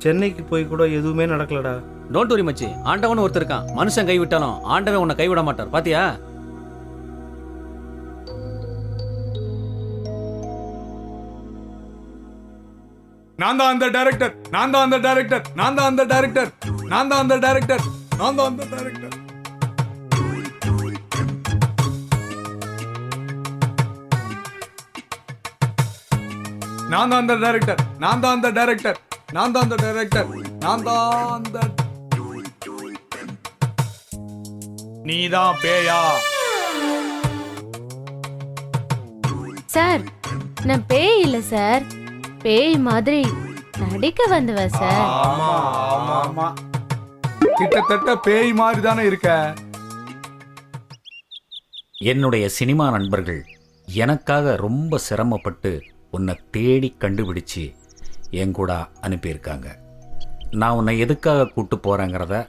சென்னைக்கு போய் கூட எதுவுமே நடக்கலடா. டோன்ட் வரி மச்சி, ஆண்டவன் ஒருத்தர் இருக்கான். மனுஷன் கைவிட்டாலும் ஆண்டவன் உன்னை கைவிட மாட்டார். பாத்தியா? நான் தான் அந்த டைரக்டர், நான் தான் அந்த டைரக்டர், நான் தான் அந்த டைரக்டர், நான் தான் அந்த டைரக்டர், நான் தான் அந்த டைரக்டர். நான் தான் அந்த டைரக்டர், நான் தான் அந்த டைரக்டர், நான் தான் அந்த டைரக்டர், நான் தான் அந்த. நீதான் பேயா? சார், நான் பேய் இல்ல சார், பேய் மாதிரி நடிக்க வந்தவ சார். ஆமா ஆமா ஆமா, கிட்டத்தட்ட பேய் மாதிரி தானே இருக்க. என்னுடைய சினிமா நண்பர்கள் எனக்காக ரொம்ப சிரமப்பட்டு உன்னை தேடி கண்டுபிடிச்சு என் கூட அனுப்பியிருக்காங்க. நான் உன்னை எதுக்காக கூட்டு போகிறேங்கிறத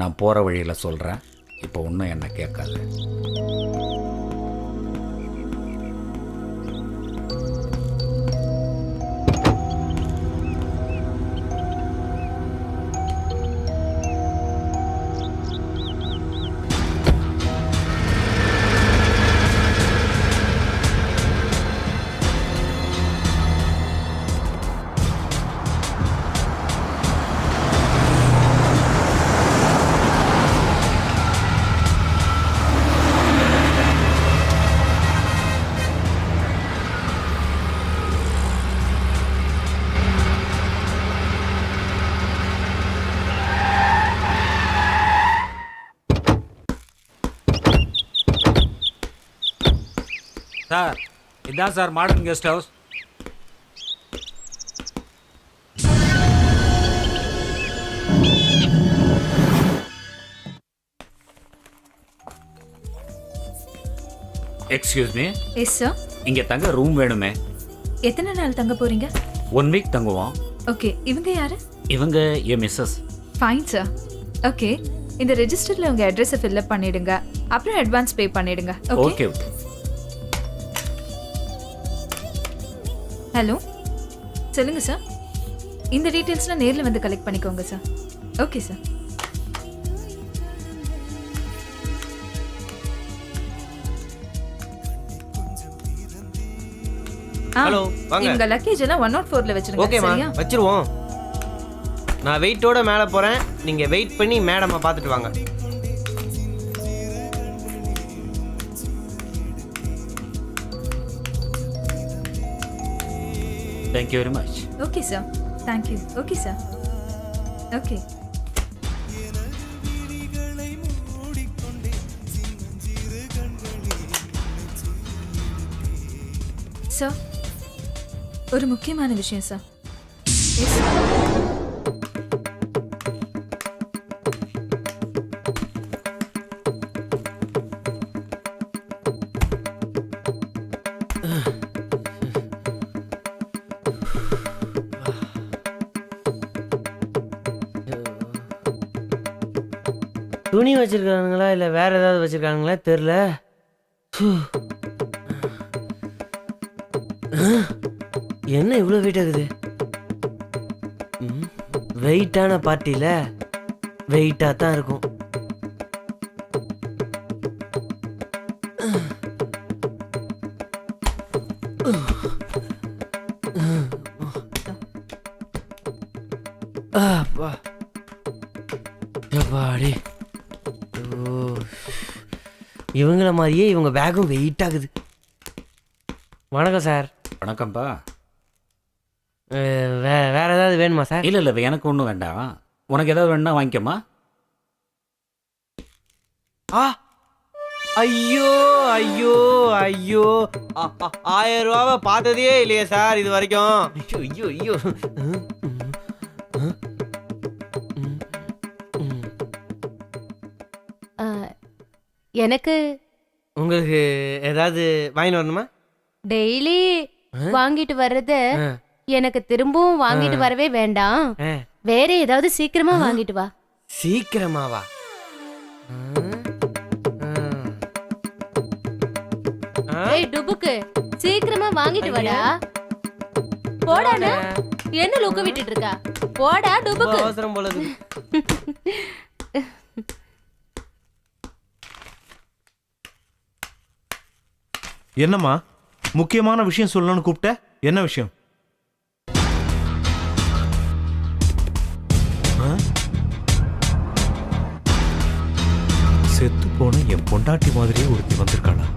நான் போகிற வழியில் சொல்கிறேன். இப்போ ஒன்றும் என்னை கேட்காது. சார், இதான் sir modern guest house. Excuse me. Yes sir. இங்கே தங்க ரூம் வேணுமே. எத்தனை நாள் தங்க போறீங்க? 1 வீக் தங்குவோம். ஓகே, இவங்க யாரு? இவங்க என் மிஸ்ஸஸ். Fine sir. ஓகே, இந்த ரெஜிஸ்டர்ல உங்க அட்ரஸை ஃபில் அப் பண்ணிடுங்க. அப்புறம் அட்வான்ஸ் பே பண்ணிடுங்க. ஓகே. ஹலோ, சொல்லுங்க சார். இந்த டீடைல்ஸ்லாம் நேர்ல வந்து கலெக்ட் பண்ணிக்கோங்க சார். Okay sir. ஹலோ, வாங்க. உங்க லக்கேஜ் எல்லாம் 104ல வச்சிருங்க. ஓகேமா, சரியா? வச்சிருவோம். நான் வெயிட்டோட மேலே போறேன். நீங்க வெயிட் பண்ணி மேடமை பார்த்துட்டு வாங்க. Thank you very much. Okay sir, thank you. Okay sir. Okay. Sir, ஒரு முக்கியமான விஷயம் சார். Yes sir. துணி வச்சிருக்கானுங்களா இல்லை வேற ஏதாவது வச்சிருக்கானுங்களா தெரியல. என்ன இவ்வளோ வெயிட் ஆகுது? வெயிட்டான பார்ட்டியில் வெயிட்டாக தான் இருக்கும். இவங்கள மாதிரியே இவங்க பேக்கும் வெயிட் ஆகுது. வணக்கம் சார். வணக்கம்ப்பா. வேற ஏதாவது வேணுமா சார்? இல்லை இல்லை, எனக்கு ஒன்றும் வேண்டாம். உனக்கு ஏதாவது வேணும்னா வாங்கிக்கம்மா. ஐயோ ஐயோ ஐயோ, 1000 ரூபாவை பார்த்ததே இல்லையே சார் இது வரைக்கும். ஐயோ ஐயோ. எனக்கு உங்களுக்கு ஏதாவது வாங்கிட்டு வரணுமா? டெய்லி வாங்கிட்டு வர்றது எனக்கு திரும்பவும் வாங்கிட்டு வரவே வேண்டாம். வேற ஏதாவது சீக்கிரமா வாங்கிட்டு வா. சீக்கிரமாவா? ஏய் டுபுக்கு, சீக்கிரமா வாங்கிட்டு வாடா. போடானா என்ன லூக்க விட்டுட்டு இருக்கா? போடா ரொம்ப டுபுக்கு. அவசரம் போல இருக்கு. என்னம்மா முக்கியமான விஷயம் சொல்லணும்னு கூப்பிட்ட? என்ன விஷயம்? ஆ? செத்து போன என் பொண்டாட்டி மாதிரியே ஒருத்தி வந்திருக்காளா?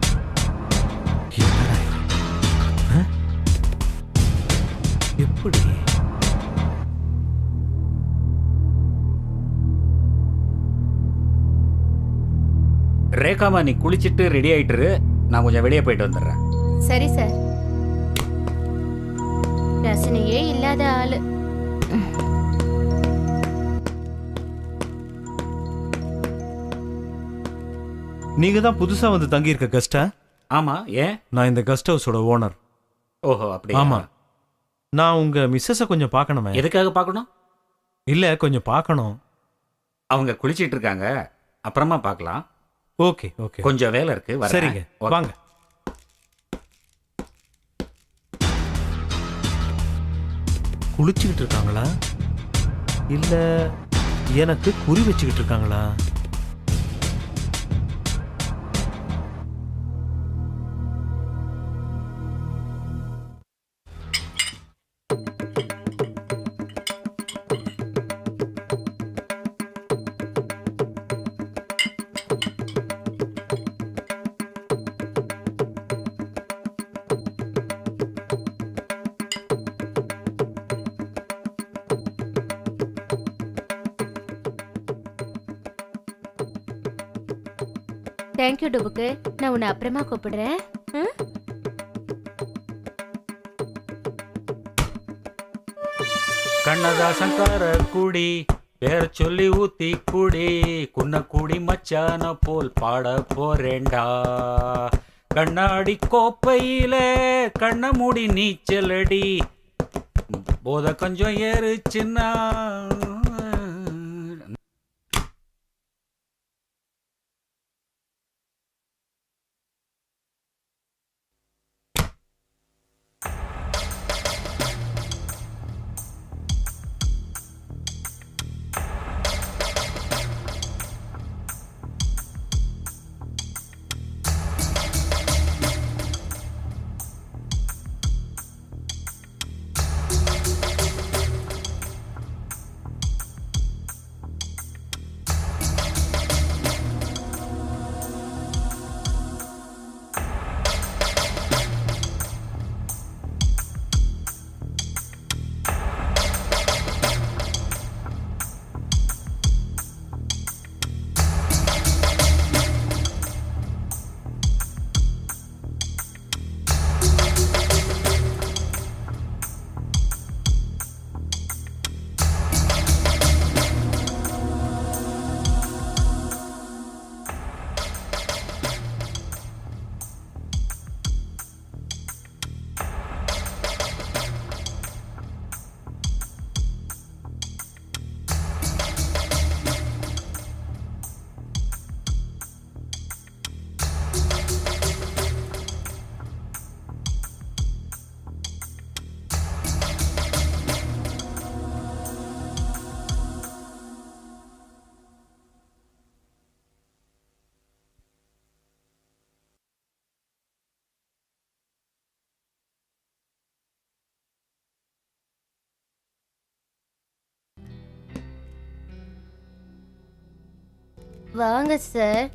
என்னடா இது? ஆ? எப்படி? ரேகாமா, நீ குளிச்சிட்டு ரெடி ஆயிட்டுரு, நான் கொஞ்சம் வெளியே போயிட்டு வந்துடுறேன். சரி சார். ரசனையே இல்லாத ஆளு. நீங்க தான் புதுசா வந்து தங்கி இருக்க கெஸ்டா? ஆமா, ஏன்? நான் இந்த கெஸ்ட் ஹவுஸோட ஓனர். ஓஹோ, அப்படி. ஆமா. நான் உங்க மிஸ்ஸஸ கொஞ்சம் பார்க்கணுமே. எதுக்காக பார்க்கணும்? இல்ல, கொஞ்சம் பார்க்கணும். அவங்க குளிச்சிட்டு இருக்காங்க, அப்புறமா பார்க்கலாம். ஓகே ஓகே, கொஞ்சம் வேலை இருக்கு, வரேன். சரிங்க, ஓகே. வாங்க. குளிச்சுக்கிட்டு இருக்காங்களா இல்ல எனக்கு குறி வச்சுக்கிட்டு இருக்காங்களா? தேங்க்யூ டுபுக்கு. நான் உன்னை அப்புறமா கூப்பிடுறேன். ம்? கண்ணதாசங்கார குடி பேர சொல்லி ஊத்தி குடி, குன்ன குடி மச்சான போல் பாட போறேண்டா. கண்ணாடி கோப்பையில கண்ண மூடி நீச்சலடி, போத கொஞ்சம் ஏறுச்சுன்னா. வாங்க சார்.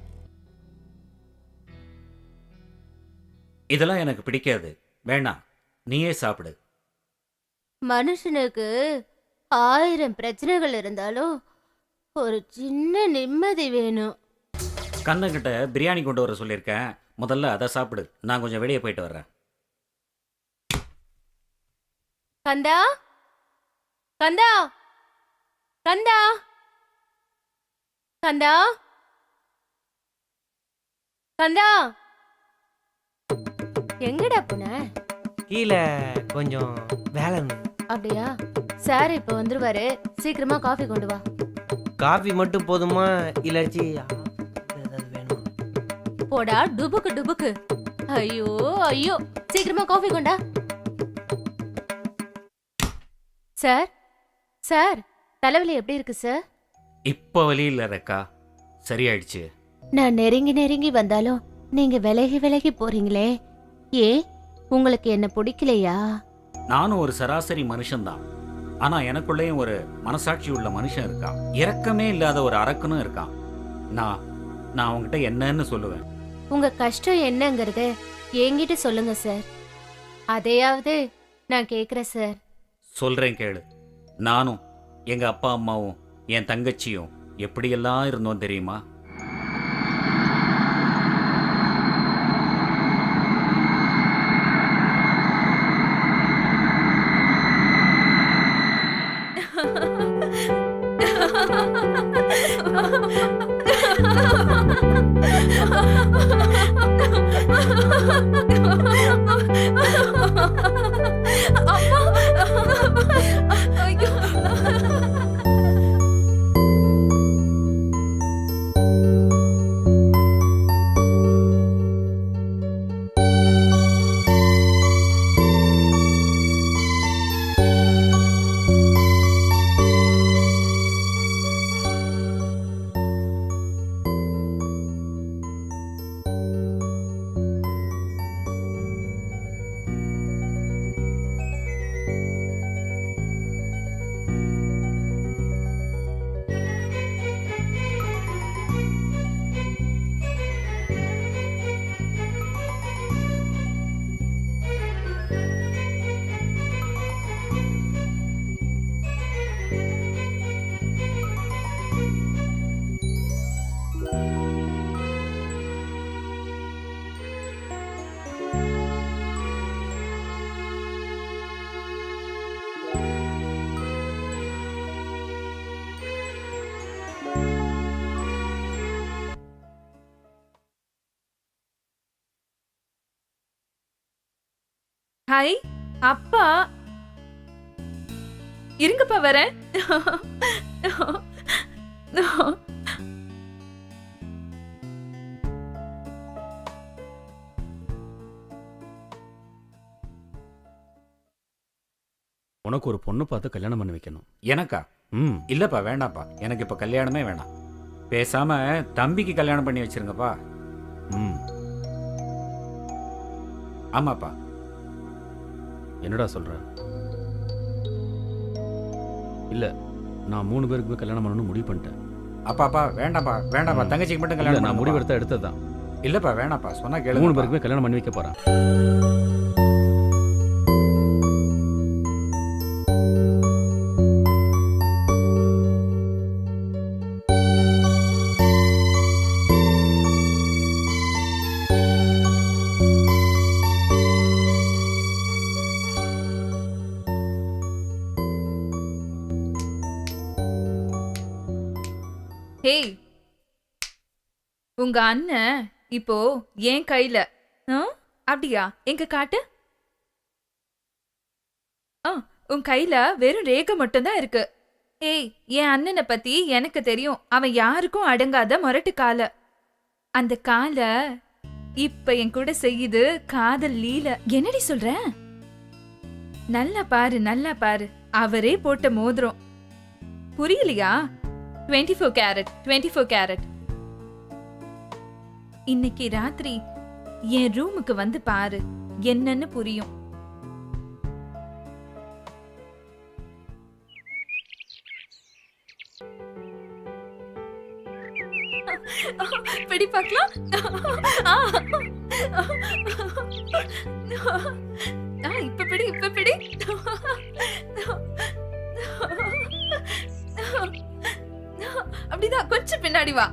இதெல்லாம் எனக்கு பிடிக்காது, வேணாம், நீயே சாப்பிடு. மனுஷனுக்கு 1000 பிரச்சனைகள் இருந்தாலும் ஒரு சின்ன நிம்மதி வேணும். கண்ணங்கிட்ட பிரியாணி கொண்டு வர சொல்லியிருக்கேன், முதல்ல அதை சாப்பிடு, நான் கொஞ்சம் வெளியே போயிட்டு வர்றேன். கந்தா, கந்தா, கந்தா, கந்தா, கந்தா, எங்கடா போன? கீழே கொஞ்சம் வேலை இருந்தது. அப்படியா? சார் இப்ப வந்துருவாரு, சீக்கிரமா காஃபி கொண்டு வா. காஃபி மட்டும் போதுமா இல்லாச்சி ஏதாவது வேணுமா? போடா டுபுக்கு டுபுக்கு. ஐயோ ஐயோ, சீக்கிரமா காஃபி கொண்டா. சார், சார் தலைவலி எப்படி இருக்கு சார்? இப்போ வலி இல்லை ரேக்கா, சரியாயிடுச்சு. நான் நெருங்கி நெருங்கி வந்தாலும் நீங்க விலகி விலகி போறீங்களே, ஏன் உங்களுக்கு என்ன பிடிக்கலையா? நானும் ஒரு சராசரி மனுஷன்தான். ஆனா எனக்குள்ளேயும் ஒரு மனசாட்சி உள்ள மனுஷன் இருக்கான். இரக்கமே இல்லாத ஒரு அரக்கனும் இருக்கான். நான் அவங்ககிட்ட என்னன்னு சொல்லுவேன்? உங்க கஷ்டம் என்னங்கறது என்கிட்ட சொல்லுங்க சார், அதையாவது நான் கேக்குறேன் சார். சொல்றேன் கேளு. நானும் எங்க அப்பா அம்மாவும் என் தங்கச்சியும் எப்படியெல்லாம் இருந்தோம் தெரியுமா? ஹாய் அப்பா, இருங்கப்பா வரேன். உனக்கு ஒரு பொண்ணு பார்த்து கல்யாணம் பண்ணி வைக்கணும். எனக்கா? ம். இல்லப்பா, வேண்டாப்பா. எனக்கு இப்ப கல்யாணமே வேணாம். பேசாம தம்பிக்கு கல்யாணம் பண்ணி வச்சிருங்கப்பா. ம். ஆமாப்பா. என்னடா சொல்ற? இல்ல, நான் 3 பேருக்குமே கல்யாணம் பண்ணணும்னு முடிவு பண்ணிட்டேன். அப்பாப்பா வேண்டாப்பா, வேண்டாப்பா. தங்கச்சிக்கு மட்டும் இல்ல, கல்யாணம் நான் பண்ணுப்பா. முடிவெடுத்தா எடுத்ததுதான். இல்லப்பா, வேணாப்பா. சொன்னா 3 கேளுங்க. பேருக்குமே கல்யாணம் பண்ணி வைக்க போறேன். ஹேய், உங்க அண்ணன் இப்போ என் கையில. அப்படியா? எங்க காட்டு. உன் கையில வெறும் ரேகை மட்டும்தான் இருக்கு. ஏய், என் அண்ணனை பத்தி எனக்கு தெரியும். அவன் யாருக்கும் அடங்காத முரட்டு கால. அந்த கால இப்ப என் கூட செய்யுது காதல் லீல. என்னடி சொல்ற? நல்லா பாரு, நல்லா பாரு. அவரே போட்ட மோதிரம். புரியலையா? 24 கேரட், 24 கேரட். இன்னைக்கு ராத்திரி என் ரூமுக்கு வந்து பாரு, என்னன்னு புரியும். பிடி பார்க்கலாம். இப்ப பிடி, இப்ப பிடி. அப்படிதான், கொஞ்சம் பின்னாடி வா.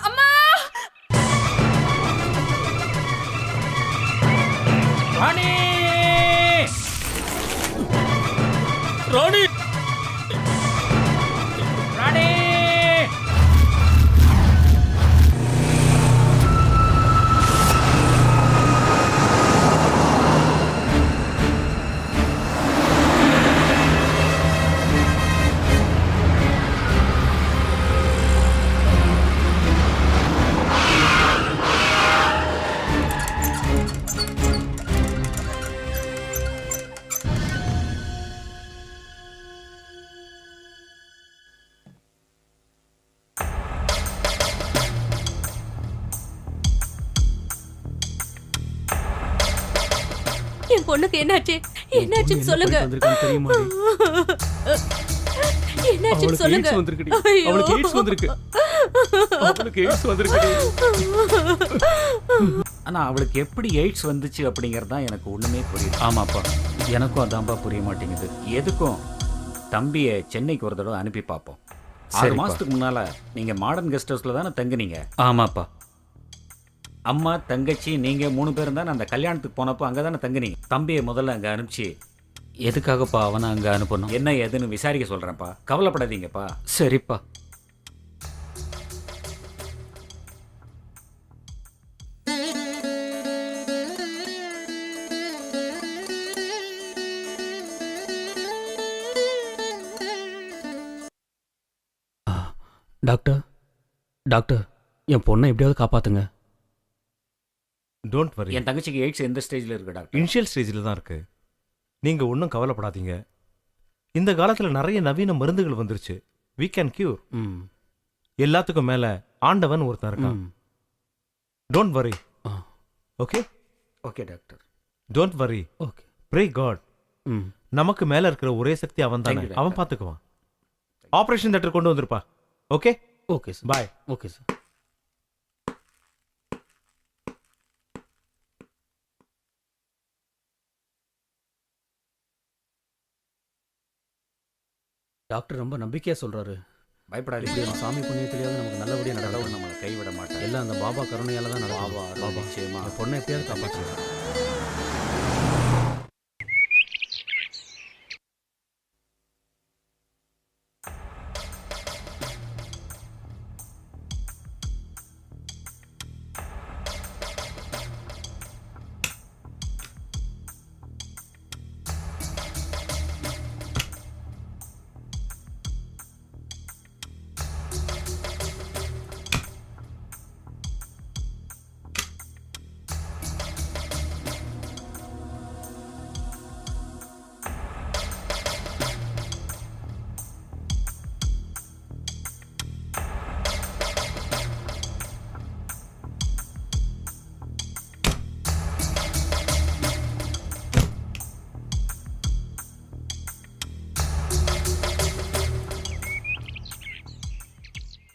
அம்மா! ராணி! ராணி! ராணி! பொண்ணுக்கு என்னாச்சு? என்னாச்சுன்னு சொல்லுங்க. தெரியுமா? என்னாச்சுன்னு சொல்லுங்க. ஐயோ. அவளுக்கு எய்ட்ஸ் வந்திருக்கு. அவளுக்கு எய்ட்ஸ் வந்திருக்கு. ஆனா அவளுக்கு எப்படி எய்ட்ஸ் வந்துச்சு அப்படிங்கிறது தான் எனக்கு ஒண்ணுமே புரியுது. ஆமாப்பா, எனக்கும் அதான்ப்பா புரிய மாட்டேங்குது. எதுக்கும் தம்பியை சென்னைக்கு ஒரு தடவை அனுப்பி பார்ப்போம். 6 மாசத்துக்கு முன்னால நீங்க மாடர்ன் கெஸ்ட் ஹவுஸ்ல தானே தங்குனீங்க? ஆமாப்பா. அம்மா, தங்கச்சி, நீங்க 3 பேரும் தானே அந்த கல்யாணத்துக்கு போனப்போ அங்கே தானே தங்குனீங்க. தம்பியை முதல்ல அங்கே அனுப்பிச்சு எதுக்காகப்பா அவனை அங்க அனுப்பணும்? என்ன ஏதுன்னு விசாரிக்க சொல்றேன்ப்பா. கவலைப்படாதீங்கப்பா. சரிப்பா. டாக்டர், டாக்டர், என் பொண்ணை எப்படியாவது காப்பாத்துங்க. Don't worry. என் தங்கச்சிக்கு எய்ட்ஸ் எந்த ஸ்டேஜில் இருக்கு டாக்டர்? இனிஷியல் ஸ்டேஜில் தான் இருக்கு. நீங்க ஒன்றும் கவலைப்படாதீங்க. இந்த காலத்துல நிறைய நவீன மருந்துகள் வந்துருச்சு. we can cure. ம். எல்லாத்துக்கும் மேல ஆண்டவன் ஒருத்தன் இருக்கான். ம். Don't worry. ஆ. Okay, okay doctor. Don't worry. Okay. Pray God. ம். நமக்கு மேல இருக்கிற ஒரே சக்தி அவன் Thank தானே. you, doctor. அவன் பார்த்துக்குவான். ஆபரேஷன் தியேட்டர் கொண்டு வந்திருப்பா. Okay, okay sir. Bye. Okay sir. Doctor ரொம்ப நம்பிக்கையா சொல்றாரு. பயப்படாதீங்க. இப்படி நம்ம சாமி புண்ணியத்திலேயாவது நமக்கு நல்லபடியா கடவுள் நடக்கும். நம்மளை கைவிட மாட்டார். எல்லாம் அந்த பாபா கருணையால தான் நடக்கும். பாபா அருள் நிச்சயமா. என் பொண்ணை எப்படியாவது காப்பாற்றுங்க.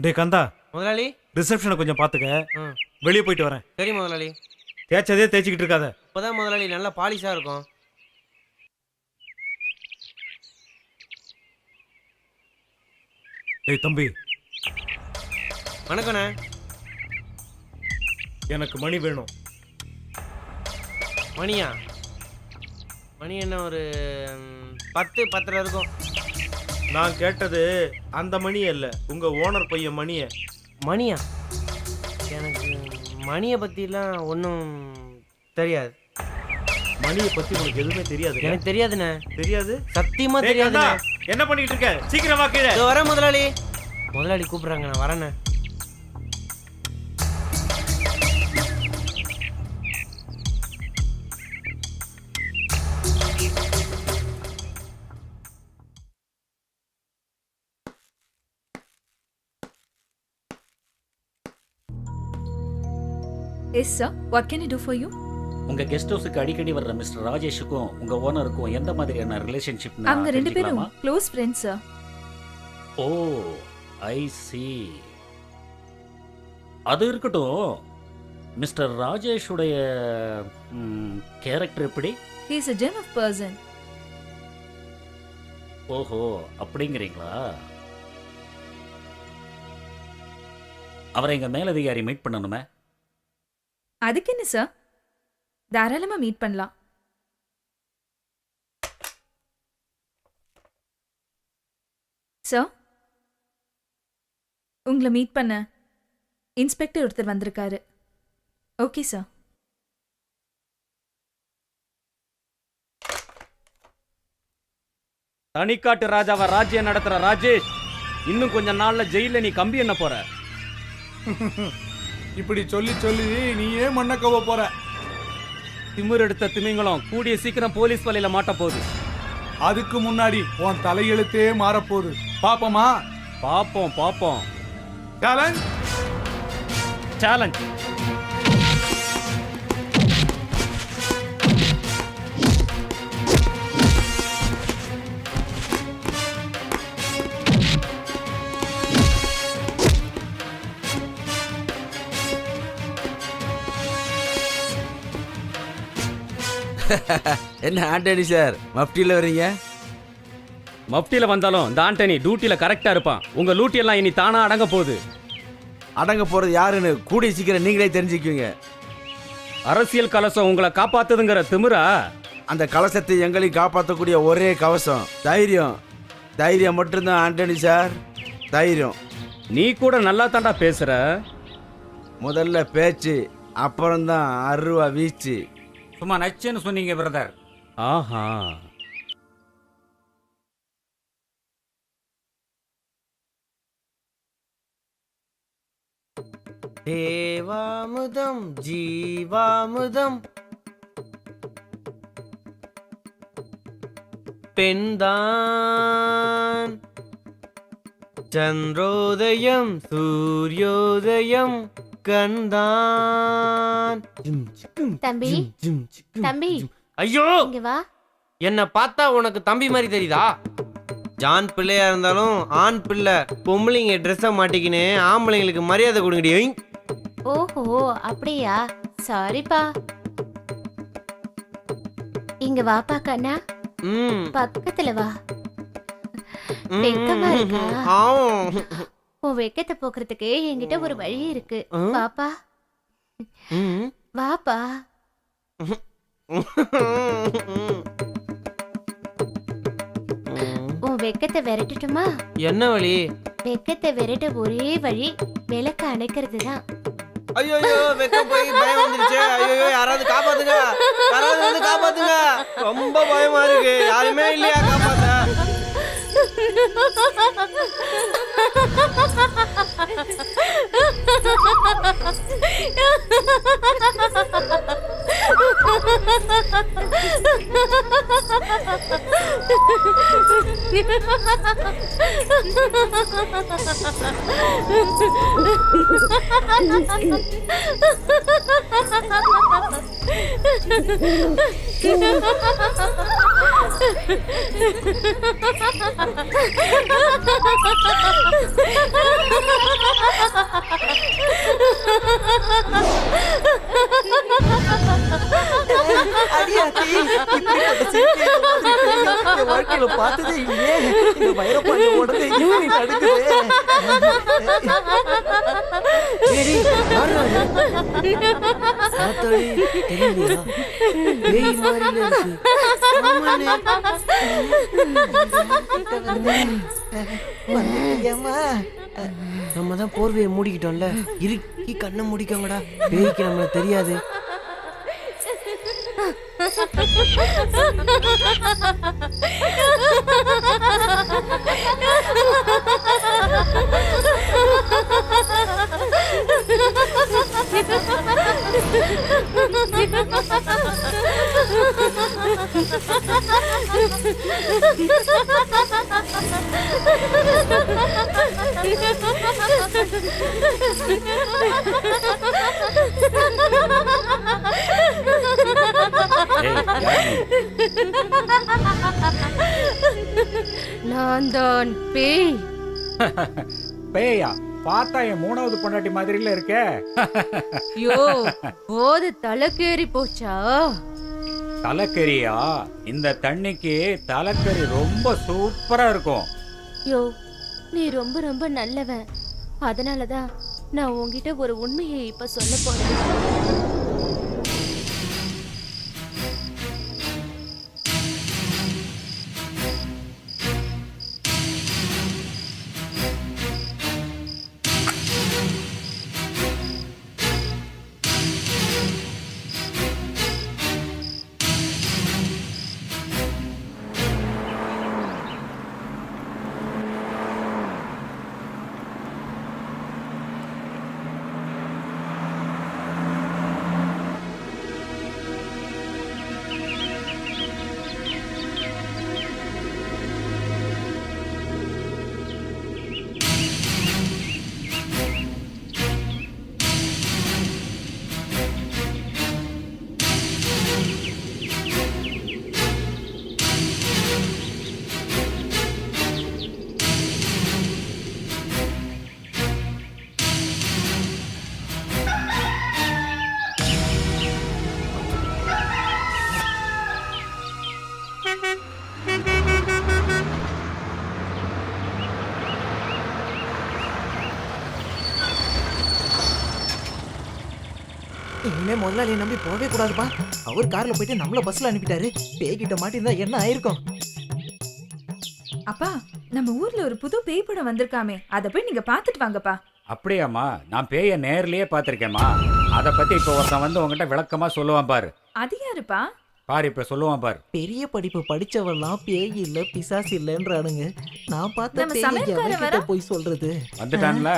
டே கந்தா, முதலாளி. ரிசப்ஷனை கொஞ்சம் பார்த்துக்க. ம். வெளியே போயிட்டு வரேன். சரி முதலாளி. தேய்ச்சதே தேய்ச்சிக்கிட்டு இருக்காத. இப்போதான் முதலாளி நல்லா பாலிஷா இருக்கும். டேய் தம்பி, வணக்கண்ணே. எனக்கு மணி வேணும். மணியா? மணி என்ன ஒரு 10 10:30 இருக்கும். நான் கேட்டது அந்த மணியை இல்ல, உங்க ஓனர் பையன் மணியை. மணியா? எனக்கு மணியை பற்றிலாம் ஒன்றும் தெரியாது. மணியை பத்தி உனக்கு எதுவுமே தெரியாது. எனக்கு தெரியாதுண்ணே. தெரியாது? சத்தியமா டேய் கந்தா, தெரியாதுண்ணே. என்ன பண்ணிட்டு இருக்க? சீக்கிரமா கீழே. இதோ வரேன் முதலாளி. முதலாளி கூப்பிட்றாங்க, நான் வரேண்ணே. Yes, sir. What can I do for you? உங்க கெஸ்ட் ஹவுஸுக்கு அடிக்கடி வர்ற மிஸ்டர் ராஜேஷுக்கும் உங்க ஓனருக்கும் எந்த மாதிரியான ரிலேஷன்ஷிப்? அவங்க 2 பேரும் க்ளோஸ் ஃப்ரெண்ட்ஸ், சார். ஓ, ஐ சி. அது இருக்கட்டும். மிஸ்டர் ராஜேஷுடைய கேரக்டர் எப்படி? He is a gem of person. ஓஹோ, அப்படிங்கிறீங்களா? அவரை எங்க மேலதிகாரி மீட் பண்ணணுமே. அதுக்கு என்ன சார், தாராளமா மீட் பண்ணலாம். சார், உங்களை மீட் பண்ண இன்ஸ்பெக்டர் ஒருத்தர் வந்திருக்காரு. Okay sir. தனிக்காட்டு ராஜாவா ராஜ்யம் நடத்துற ராஜேஷ், இன்னும் கொஞ்ச நாள்ல ஜெயில நீ கம்பி என்ன போற. இப்படி சொல்லி சொல்லி நீ ஏன் மண்ண கவ போற? திமிர் எடுத்த திமிங்கலம் கூடிய சீக்கிரம் போலீஸ் வலையில மாட்ட போகுது. அதுக்கு முன்னாடி உன் தலையெழுத்தே மாறப்போகுது. பாப்போமா? பாப்போம் பாப்போம். சேலஞ்ச். சேலஞ்ச். என்ன ஆண்டனி சார் மஃப்டியில் வர்றீங்க? மஃப்டியில வந்தாலும் இந்த ஆண்டனி டியூட்டில கரெக்டா இருப்பான். உங்க லூட்டி எல்லாம் இனி தானா அடங்க போகுது. அடங்க போகிறது யாருன்னு கூடிய சீக்கிரம் நீங்களே தெரிஞ்சுக்குவீங்க. அரசியல் கலசம் உங்களை காப்பாத்துதுங்கிற திமிரா? அந்த கலசத்தை எங்களையும் காப்பாற்றக்கூடிய ஒரே கவசம் தைரியம். தைரியம் மட்டும்தான் ஆண்டனி சார், தைரியம். நீ கூட நல்லா தாண்டா பேசுற. முதல்ல பேச்சு, அப்புறம்தான் அருவா வீச்சு. சும்மா நச்சுன்னு சொன்னீங்க பிரதர். ஆஹா, தேவாமுதம் ஜீவாமுதம் பெண்தான் சந்திரோதயம் சூரியோதயம் கண்தான். தம்பி தம்பி ஐயோ, இங்க வா. என்ன பார்த்தா உனக்கு தம்பி மாதிரி தெரியுதா? ஜான் பிள்ளையா இருந்தாலும் ஆண் பிள்ளை. பொம்பளைங்க ட்ரெஸ்ஸை மாட்டிக்கின்னு ஆம்பளைங்களுக்கு மரியாதை கொடுங்கடி. ஓஹோ அப்படியா, சாரிப்பா. இங்க வாப்பா கண்ணா, ம் பக்கத்துல வா. வெக்கமா இருக்கா? உன் வெக்கத்தை போக்குறதுக்கு என்கிட்ட ஒரு வழி இருக்கு. வாப்பா வாப்பா. உன் வெக்கத்தை விரட்டட்டுமா? என்ன வழி? வெக்கத்தை விரட்ட ஒரே வழி விளக்க அணைக்கிறது தான். ஐயோ வெக்கம் போய் பயம் வந்துருச்சு. ஐயோ யாராவது காப்பாத்துங்க, யாராவது வந்து காப்பாத்துங்க. ரொம்ப பயமா இருக்கு. யாருமே இல்லையா காப்பாத்த? வாழ்க்கையில பார்த்ததே இல்லையே. இந்த வைரப்பாண்டி உடனே யூனி நடக்குது. நம்ம தான் போர்வையை மூடிக்கிட்டோம்ல, இறுக்கி கண்ணை மூடிக்கோங்கடா. பேய்க்கு நம்மள தெரியாது. நான் தான் பேய். பேயா? பார்த்தா என் மூணாவது பொண்டாட்டி மாதிரில இருக்க. யோ, போது தலைக்கேறி போச்சா? தலைக்கறியா? இந்த தண்ணிக்கு தலைக்கறி ரொம்ப சூப்பரா இருக்கும். யோ, நீ ரொம்ப ரொம்ப நல்லவன். அதனாலதான் நான் உன்கிட்ட ஒரு உண்மையை இப்ப சொல்ல போறேன். இனிமே முதலாளியை நம்பி போகவே கூடாதுப்பா. அவர் கார்ல போயிட்டு நம்மள பஸ்ல அனுப்பிட்டாரு. பேய்கிட்ட மாட்டிருந்தா என்ன ஆயிருக்கும்? அப்பா, நம்ம ஊர்ல ஒரு புது பேய் படம் வந்திருக்காமே, அத போய் நீங்க பாத்துட்டு வாங்கப்பா. அப்படியாம்மா? நான் பேய நேர்லயே பார்த்திருக்கேம்மா. அதை பத்தி இப்ப ஒருத்தன் வந்து உங்ககிட்ட விளக்கமா சொல்லுவான் பாரு. அது யாருப்பா? பாரு இப்ப சொல்லுவான் பாரு. பெரிய படிப்பு படிச்சவெல்லாம் பேய் இல்ல பிசாசு இல்லன்றானுங்க. நான் பார்த்த நம்ம பேய் சமையல்காரன் எவன்கிட்ட போய் சொல்றது? வந்துட்டான்ல,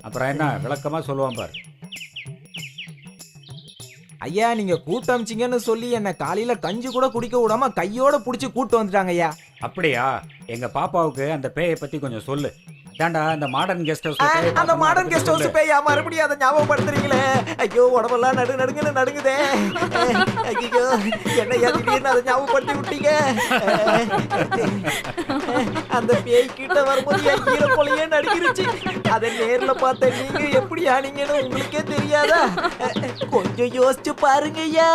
அப்புறம் என்ன விளக்கமா சொல்லுவான் பாரு. ஐயா, நீங்க கூட்டு அமிச்சிங்கன்னு சொல்லி என்ன காலையில கஞ்சி கூட குடிக்க விடாம கையோட புடிச்சு கூட்டு வந்துட்டாங்க ஐயா. அப்படியா? எங்க பாப்பாவுக்கு அந்த பேயை பத்தி கொஞ்சம் சொல்லு. அதான்டா அந்த மாடர்ன் கெஸ்ட் ஹவுஸ். அந்த மாடர்ன் கெஸ்ட் ஹவுஸ் பேயா? மறுபடியும் அதை ஞாபகப்படுத்துறீங்களே. ஐயோ, உடம்பெல்லாம் நடுங்குன்னு நடுங்குதே. ஐயோ, என்னையா திடீர்னு அதை ஞாபகப்படுத்தி விட்டீங்க. அந்த பேய் கிட்ட வரும்போது என் ஈர கொலையே நடுங்கிருச்சு. அதை நேர்ல பார்த்த நீங்க எப்படி ஆனீங்கன்னு உங்களுக்கே தெரியாதா? கொஞ்சம் யோசிச்சு பாருங்க ஐயா.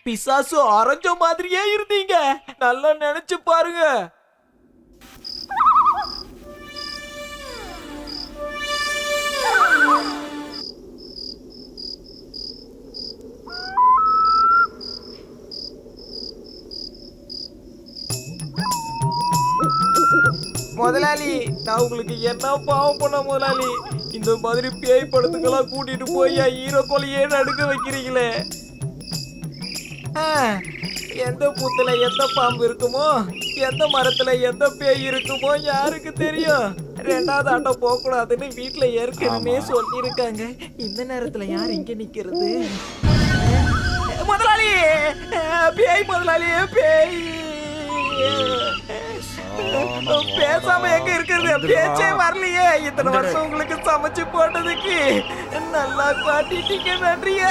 பிசாசு அரைஞ்ச மாதிரியே இருந்தீங்க. நல்லா நினைச்சு பாருங்க. முதலாளி, நான் உங்களுக்கு என்ன பாவம் பண்ண முதலாளி? இந்த மாதிரி பேய் படத்துக்கெல்லாம் கூட்டிட்டு போய் ஈரோ கொலையே நடுக்க வைக்கிறீங்களே. எந்த பூத்துல எந்த பாம்பு இருக்குமோ, எந்த மரத்துல எந்த பேய் இருக்குமோ யாருக்கு தெரியும்? ரெண்டாவது ஆட்டம் போக கூடாதுன்னு வீட்டுல ஏற்கனவே சொல்லியிருக்காங்க. இந்த நேரத்துல யார் இங்க நிக்கிறது? முதலாளி, பேய் முதலாளி, பேய். பேசாம எங்க இருக்கிறது? பேச்சே வரலையே. இத்தனை வருஷம் உங்களுக்கு சமைச்சு போட்டதுக்கு நல்லா காட்டிட்டீங்க. நன்றிய.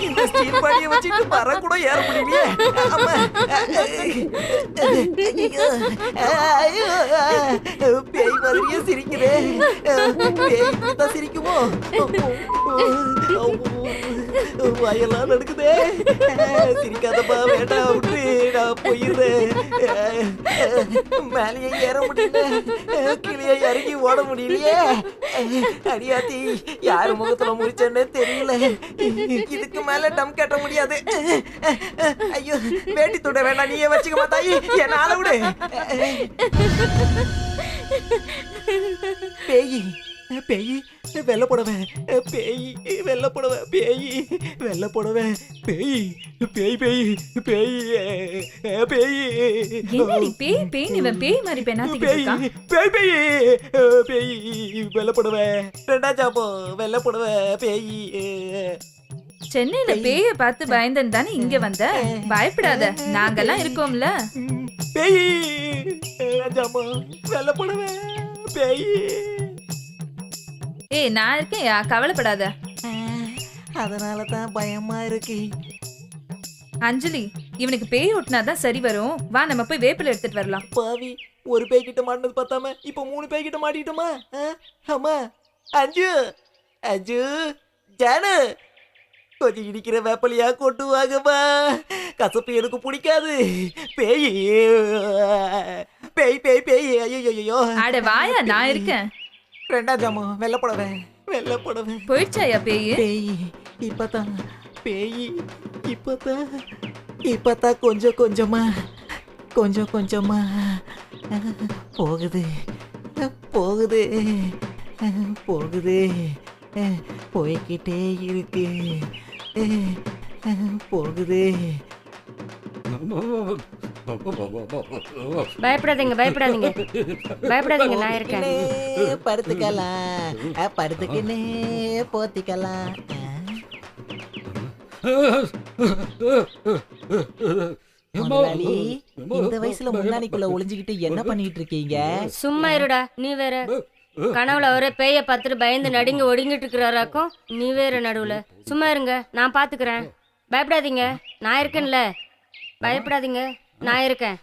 இந்த ஸ்டீல் பாடியை வச்சுட்டு வர கூட ஏற முடியலையே. பேய் மாதிரியே சிரிக்குதே. பேய் தான் சிரிக்குமோ? வாயெல்லாம் நடுக்குதே. சிரிக்காதப்பா, வேண்டாம் விட்டு நான் போயிருந்தேன். மேலேயே ஏற முடியல, கிளியே இறங்கி ஓட முடியலையே. அடியாத்தி, யாரு முகத்துல முடிச்சேன்னு தெரியல. இதுக்கு மேல டம் கட்ட முடியாது. ஐயோ, வேட்டி துட வேண்டாம், நீயே வச்சுக்க தாயி, என்ன ஆள விடு. பேய் பேய் வெள்ள புடவை, பேய் வெள்ள புடவை, பேய் வெள்ள புடவை, பேய் பேய் பேய் பேய் பேய். என்னடி பேய் பேய் இவன் பேய் மாதிரி பெண்ணாத்திட்டு இருக்கான். பேய் பேய் பேய் வெள்ள புடவை, ரெண்டாம் ஜாப்போ வெள்ள புடவை, பேய். சென்னையில பேய பார்த்து பயந்தன் தானே இங்க வந்த. பயப்படாத, நாங்கெல்லாம் இருக்கோம்ல. பேய் ஜாப்போ வெள்ள புடவை, பேய். ஏய், நான் இருக்கேன்யா, கவலைப்படாத. அதனால தான் பயமா இருக்கு. அஞ்சலி, இவனுக்கு பேய் ஓட்டினாதான் சரி வரும். வா, நம்ம போய் வேப்பில எடுத்துட்டு வரலாம். பாவி, ஒரு பேய் கிட்ட மாட்டினது பார்த்தாம இப்ப 3 பேய் கிட்ட மாட்டிட்டோமா? ஆமா. அஞ்சு அஞ்சு ஜானு, கொஞ்சம் இடிக்கிற வேப்பலையா கொண்டு வாங்கம்மா. கசப்பு எனக்கு பிடிக்காது. பேய் பேய் பேய் பேய். ஐயோ, அட வாயா, நான் இருக்கேன். ரெண்டா ஜாமோ வெள்ள புடவை, வெள்ள புடவை. போயிடுச்சாயா பேய்? பேய் இப்பதான், பேய் இப்பதான் கொஞ்சம் கொஞ்சமா போகுது போகுது போகுது, போய்கிட்டே இருக்கு, போகுது. பயப்படாதீங்க, பயப்படாதீங்க, பயப்படாதீங்க, நான் இருக்கேன். படுத்துக்கலாம், படுத்துக்கினே போத்திக்கலாம். முதலாளி, இந்த வயசுல முன்னாடிக்குள்ள ஒளிஞ்சுக்கிட்டு என்ன பண்ணிட்டு இருக்கீங்க? சும்மா இருடா, நீ வேற. கனவுல அவரே பேய பார்த்துட்டு பயந்து நடுங்கி ஒடுங்கிட்டு இருக்கிறாராக்கும். நீ வேற நடுவுல. சும்மா இருங்க, நான் பாத்துக்கிறேன். பயப்படாதீங்க, நான் இருக்கேன்ல. பயப்படாதீங்க, நான் இருக்கேன்.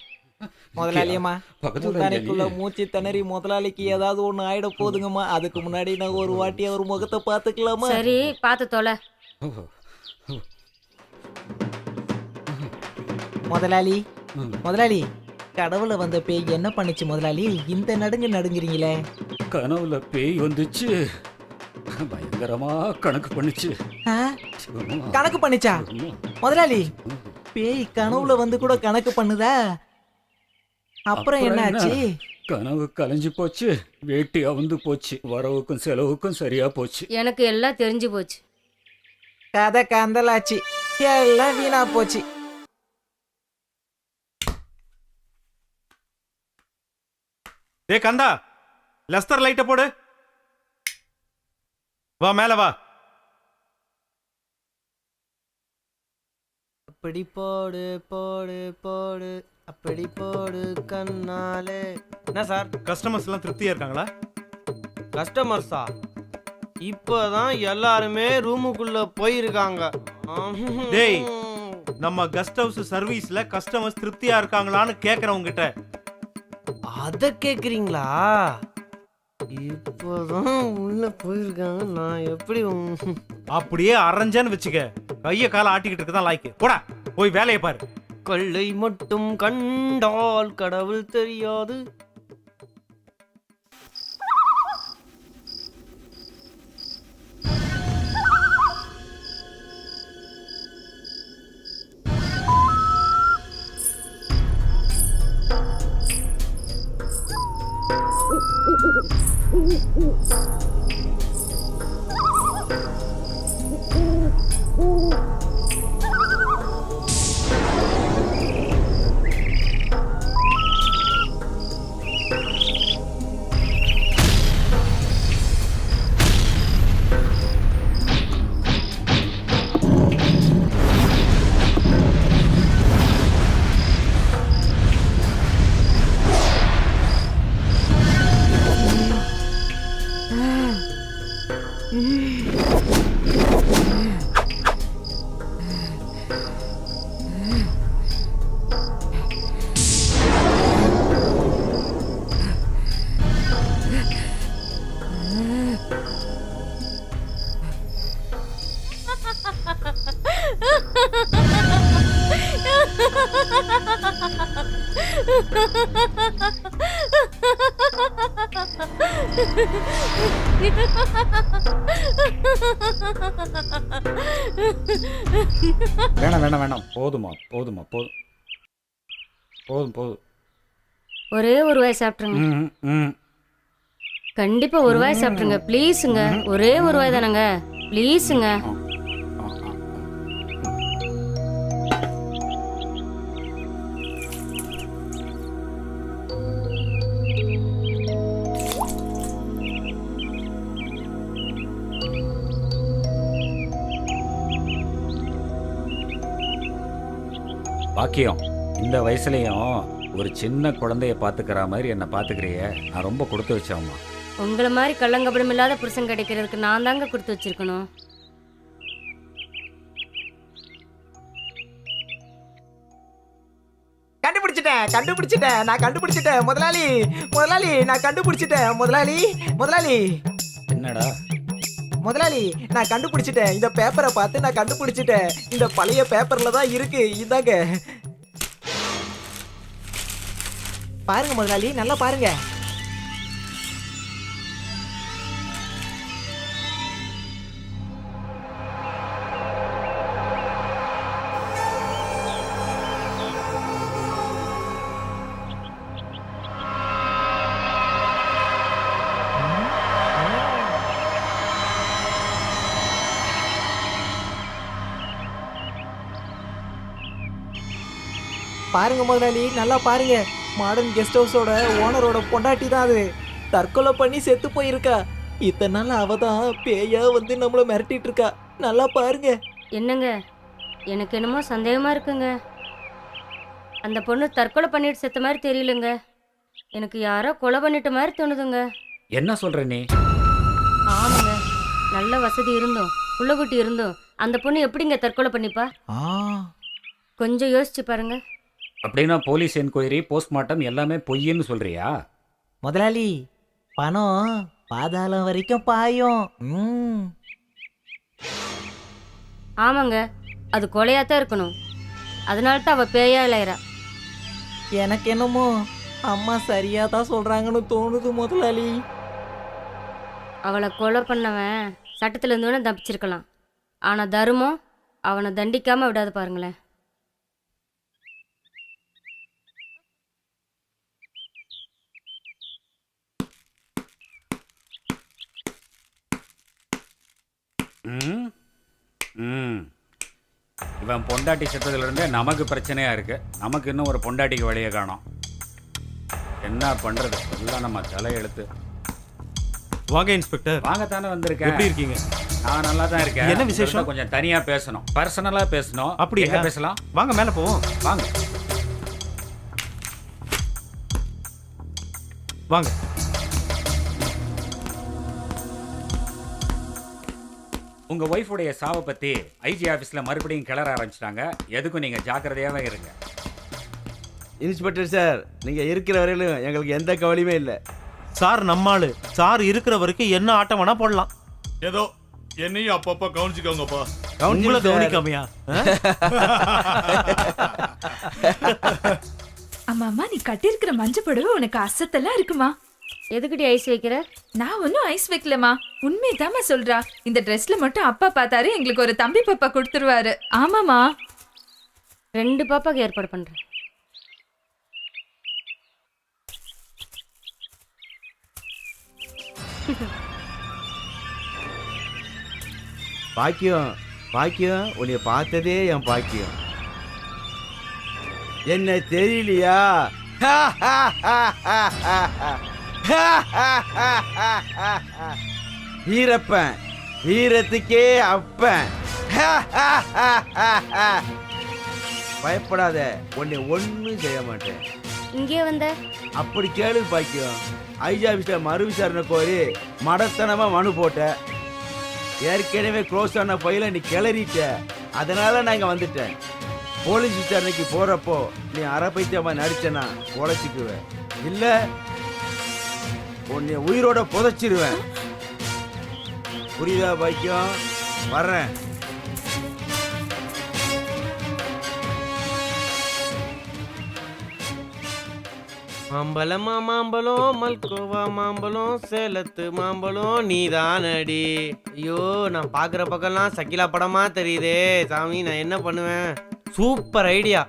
முதலாளியம்மா, முந்தானைக்குள்ள மூச்சு திணறி முதலாளிக்கு ஏதாவது ஒண்ணு ஆயிட போதுங்கம்மா. அதுக்கு முன்னாடி நான் ஒரு வாட்டி அவர் முகத்தை பாத்துக்கலாமா? சரி, பாத்து தொலை. முதலாளி, முதலாளி, கடவுள வந்த பேய் என்ன பண்ணுச்சு முதலாளி? இந்த நடுங்குறீங்களே. கனவுல பேய் வந்துச்சு, பயங்கரமா கணக்கு பண்ணுச்சு. ஆ? கணக்கு பண்ணுச்சா முதலாளி? பேய் கனவுல வந்து கூட கணக்கு பண்ணுதா? அப்புறம் என்ன ஆச்சு? கனவு கலைஞ்சு போச்சு, வேட்டி அவுந்து போச்சு, வரவுக்கும் செலவுக்கும் சரியா போச்சு. எனக்கு எல்லாம் தெரிஞ்சு போச்சு. கதை கந்தலாச்சு, எல்லாம் வீணா போச்சு. டேய் கந்தா, லெஸ்டர் லைட்டை போடு. வா மேல வா. அப்படி போடு போடு போடு, அப்படி போடு கண்ணாலே. என்ன சார், கஸ்டமர்ஸ் எல்லாம் திருப்தியா இருக்காங்களா? கஸ்டமர்ஸா? இப்பதான் எல்லாருமே ரூமுக்குள்ள போயிருக்காங்க. டேய், நம்ம கெஸ்ட் ஹவுஸ் சர்வீஸ்ல கஸ்டமர்ஸ் திருப்தியா இருக்காங்களான்னு கேக்குறவங்க கிட்ட. அத கேக்குறீங்களா? இப்பதான் உள்ள போயிருக்காங்க, நான் எப்படி அப்படியே அரைஞ்சேன்னு வச்சுக்க, கைய கால ஆட்டிக்கிட்டு இருக்கதான் லாய்க்கு. போடா போய் வேலையை பாரு. கொள்ளை மட்டும் கண்டால் கடவுள் தெரியாது. வேணாம் வேணாம் வேணாம், போதுமா போதுமா போதும் போதும் போதும். ஒரே ஒரு வாய் சாப்பிட்ருங்க. கண்டிப்பா ஒரு வாய் சாப்பிட்ருங்க ப்ளீஸுங்க. ஒரே ஒரு வாய் தானங்க, ப்ளீஸுங்க. பாக்கியம், இந்த வயசுலயும் ஒரு சின்ன குழந்தைய பாத்துக்கிற மாதிரி என்ன பாத்துக்கிறிய, நான் ரொம்ப கொடுத்து வச்சவமா. உங்களை மாதிரி கள்ளங்கபடம் இல்லாத புருஷன் கிடைக்கிறதுக்கு நான் தாங்க கொடுத்து வச்சிருக்கணும். கண்டுபிடிச்சிட்டேன், நான் கண்டுபிடிச்சிட்டேன் முதலாளி. நான் கண்டுபிடிச்சிட்டேன் முதலாளி. என்னடா முதலாளி, நான் கண்டுபிடிச்சிட்டேன். இந்த பேப்பரை பார்த்து நான் கண்டுபிடிச்சிட்டேன். இந்த பழைய பேப்பர்ல தான் இருக்கு, இதாங்க பாருங்க முதலாளி, நல்லா பாருங்க. பாருங்க முதலாளி, நல்லா பாருங்க. மாடர்ன் கெஸ்ட் ஹவுஸோட ஓனரோட பொண்டாட்டி தான் அது. தற்கொலை பண்ணி செத்து போயிருக்கா. இத்தனை நாள் அவ தான் பேயா வந்து நம்மள மிரட்டிட்டு இருக்கா. நல்லா பாருங்க. என்னங்க, எனக்கு என்னமோ சந்தேகமா இருக்குங்க. அந்த பொண்ணு தற்கொலை பண்ணிட்டு செத்த மாதிரி தெரியலங்க. எனக்கு யாரோ கொலை பண்ணிட்ட மாதிரி தோணுதுங்க. என்ன சொல்ற நீ? ஆமாங்க, நல்ல வசதி இருந்தோம், புள்ளக்குட்டி இருந்தோம், அந்த பொண்ணு எப்படிங்க தற்கொலை பண்ணிப்பா? கொஞ்சம் யோசிச்சு பாருங்க. அப்படின்னா போலீஸ் என்கொயரி, போஸ்ட்மார்ட்டம் எல்லாமே பொய்ன்னு சொல்றியா? முதலாளி, பணம் பாதாளம் வரைக்கும் பாயும். ஆமாங்க, அது கொலையாத்தான் இருக்கணும். அதனால தான் அவ பேயா இளையரா. எனக்கு என்னமோ அம்மா சரியா தான் சொல்றாங்கன்னு தோணுது முதலாளி. அவளை கொலை பண்ணவன் சட்டத்துல இருந்தவன தப்பிச்சிருக்கலாம். ஆனா தருமம் அவனை தண்டிக்காம விடாது பாருங்களேன். ம் ம் இவன் பொண்டாட்டி செத்ததுலேருந்தே நமக்கு பிரச்சனையாக இருக்கு. நமக்கு இன்னும் ஒரு பொண்டாட்டிக்கு வழியை காணோம். என்ன பண்ணுறது? எல்லாம் நம்ம தலையெழுத்து. வாங்க இன்ஸ்பெக்டர். வாங்கத்தானே வந்திருக்கேன். எப்படி இருக்கீங்க? நான் நல்லா தான் இருக்கேன். என்ன விசேஷம்? கொஞ்சம் தனியாக பேசணும், பர்சனலாக பேசணும். அப்படி எங்க பேசலாம்? வாங்க மேலே போவோம். வாங்க வாங்க. உங்க ஒய்ஃபுடைய சாவை பற்றி ஐஜி ஆஃபீஸில் மறுபடியும் கிளற ஆரம்பிச்சிட்டாங்க. எதுக்கும் நீங்கள் ஜாக்கிரதையாகவே இருங்க. இன்ஸ்பெக்டர் சார், நீங்க இருக்கிற வரையிலும் எங்களுக்கு எந்த கவலையுமே இல்லை சார். நம்மாளு சார் இருக்கிற வரைக்கும் என்ன ஆட்டம் வேணா போடலாம். ஏதோ என்னையும் அப்பப்ப கவனிச்சுக்கோங்கப்பா. உங்களை கவனிக்காமையா? அம்மா அம்மா, நீ கட்டியிருக்கிற மஞ்சள் புடவை உனக்கு அசத்தெல்லாம் இருக்குமா? எதுக்கிட்ட ஐஸ் வைக்கிற? நான் ஒன்னும் ஐஸ் வைக்கலமா, உண்மைதாம்மா சொல்றா. இந்த ட்ரெஸ்ல மட்டும் அப்பா பார்த்தாரு எங்களுக்கு ஒரு தம்பி பாப்பா கொடுத்துருவாரு. ஆமாமா, 2 பாப்பாக்கு ஏற்பாடு பண்றேன். பாக்கியம் பாக்கியம், உன்னை பார்த்ததே என் பாக்கியம். என்ன தெரியலையா? வீரப்பன், வீரத்துக்கே அப்பன். பயப்படாத, உன்னை ஒன்னும் செய்ய மாட்டேன். இங்கே வந்த அப்படி கேளு பாக்கியம். ஐஜி ஆஃபீஸ்ல மறு விசாரணை கோரி மடத்தனமா மனு போட்ட. ஏற்கனவே க்ளோஸ் ஆன பையில நீ கிளறிட்ட. அதனால நான் இங்க வந்துட்டேன். போலீஸ் விசாரணைக்கு போறப்போ நீ அரைப்பைத்தியமா நடிச்சனா உழைச்சிக்குவேன், இல்ல உன்னை உயிரோட புதைச்சிருவேன். புரியுதா பாக்கியம்? வர்றேன். மாம்பழமா மாம்பழம், மல்கோவா மாம்பழம், சேலத்து மாம்பழம் நீதானடி. ஐயோ, நான் பாக்குற பக்கம்லாம் சக்கிலா படமா தெரியுதே சாமி. நான் என்ன பண்ணுவேன்? Super idea.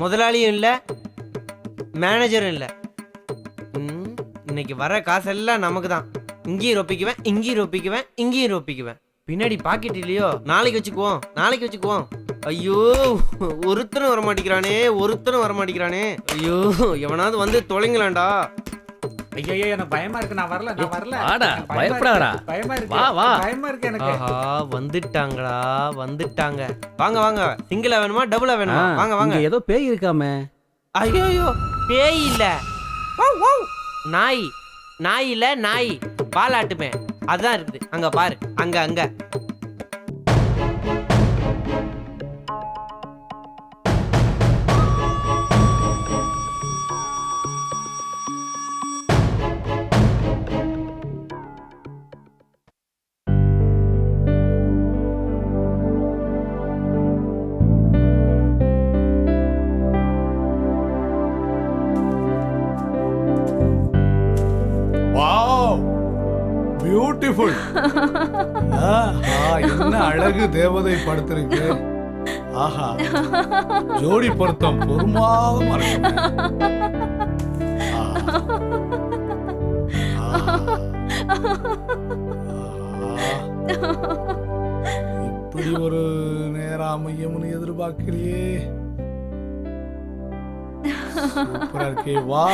முதலாளியும் இல்லை, மேனேஜரும் இல்லை. இன்னைக்கு வர காசெல்லாம் நமக்கு தான். இங்கேயும் ரொப்பிக்குவேன், இங்கேயும் ரொப்பிக்குவேன், இங்கேயும் ரொப்பிக்குவேன். பின்னாடி பாக்கெட் இல்லையோ, நாளைக்கு வச்சுக்குவோம், நாளைக்கு வச்சுக்குவோம். ஐயோ, ஒருத்தனும் வரமாட்டேங்கிறானே, ஒருத்தனும் வரமாட்டேங்கிறானே. ஐயோ, எவனாவது வந்து தொலைங்களாண்டா. ஐயோ, எனக்கு பயமா இருக்கு. நான் வரல, நான் வரல. வாடா, பயப்படாதடா. பயமா இருக்கு. வா வா. பயமா இருக்கு எனக்கு. ஆஹா, வந்துட்டாங்கடா, வந்துட்டாங்க. வாங்க வாங்க. சிங்கிளா வேணுமா டபுளா வேணுமா? வாங்க வாங்க. ஏதோ பேய் இருக்காமே. ஐயோ, பேய் இல்ல, நாய். நாய் இல்ல, நாய் பாலாட்டுமே, அதான் இருக்குது. அங்க பாரு, அங்க அங்க. பியூட்டிஃபுல். என்ன அழகு தேவதை படுத்திருக்கு. ஆஹா, ஜோடி பொருத்தம் பொறுமாதமா இருக்கு. இப்படி ஒரு நேரம் அமையும்னு எதிர்பார்க்கலையே. சூப்பரா இருக்கே. வா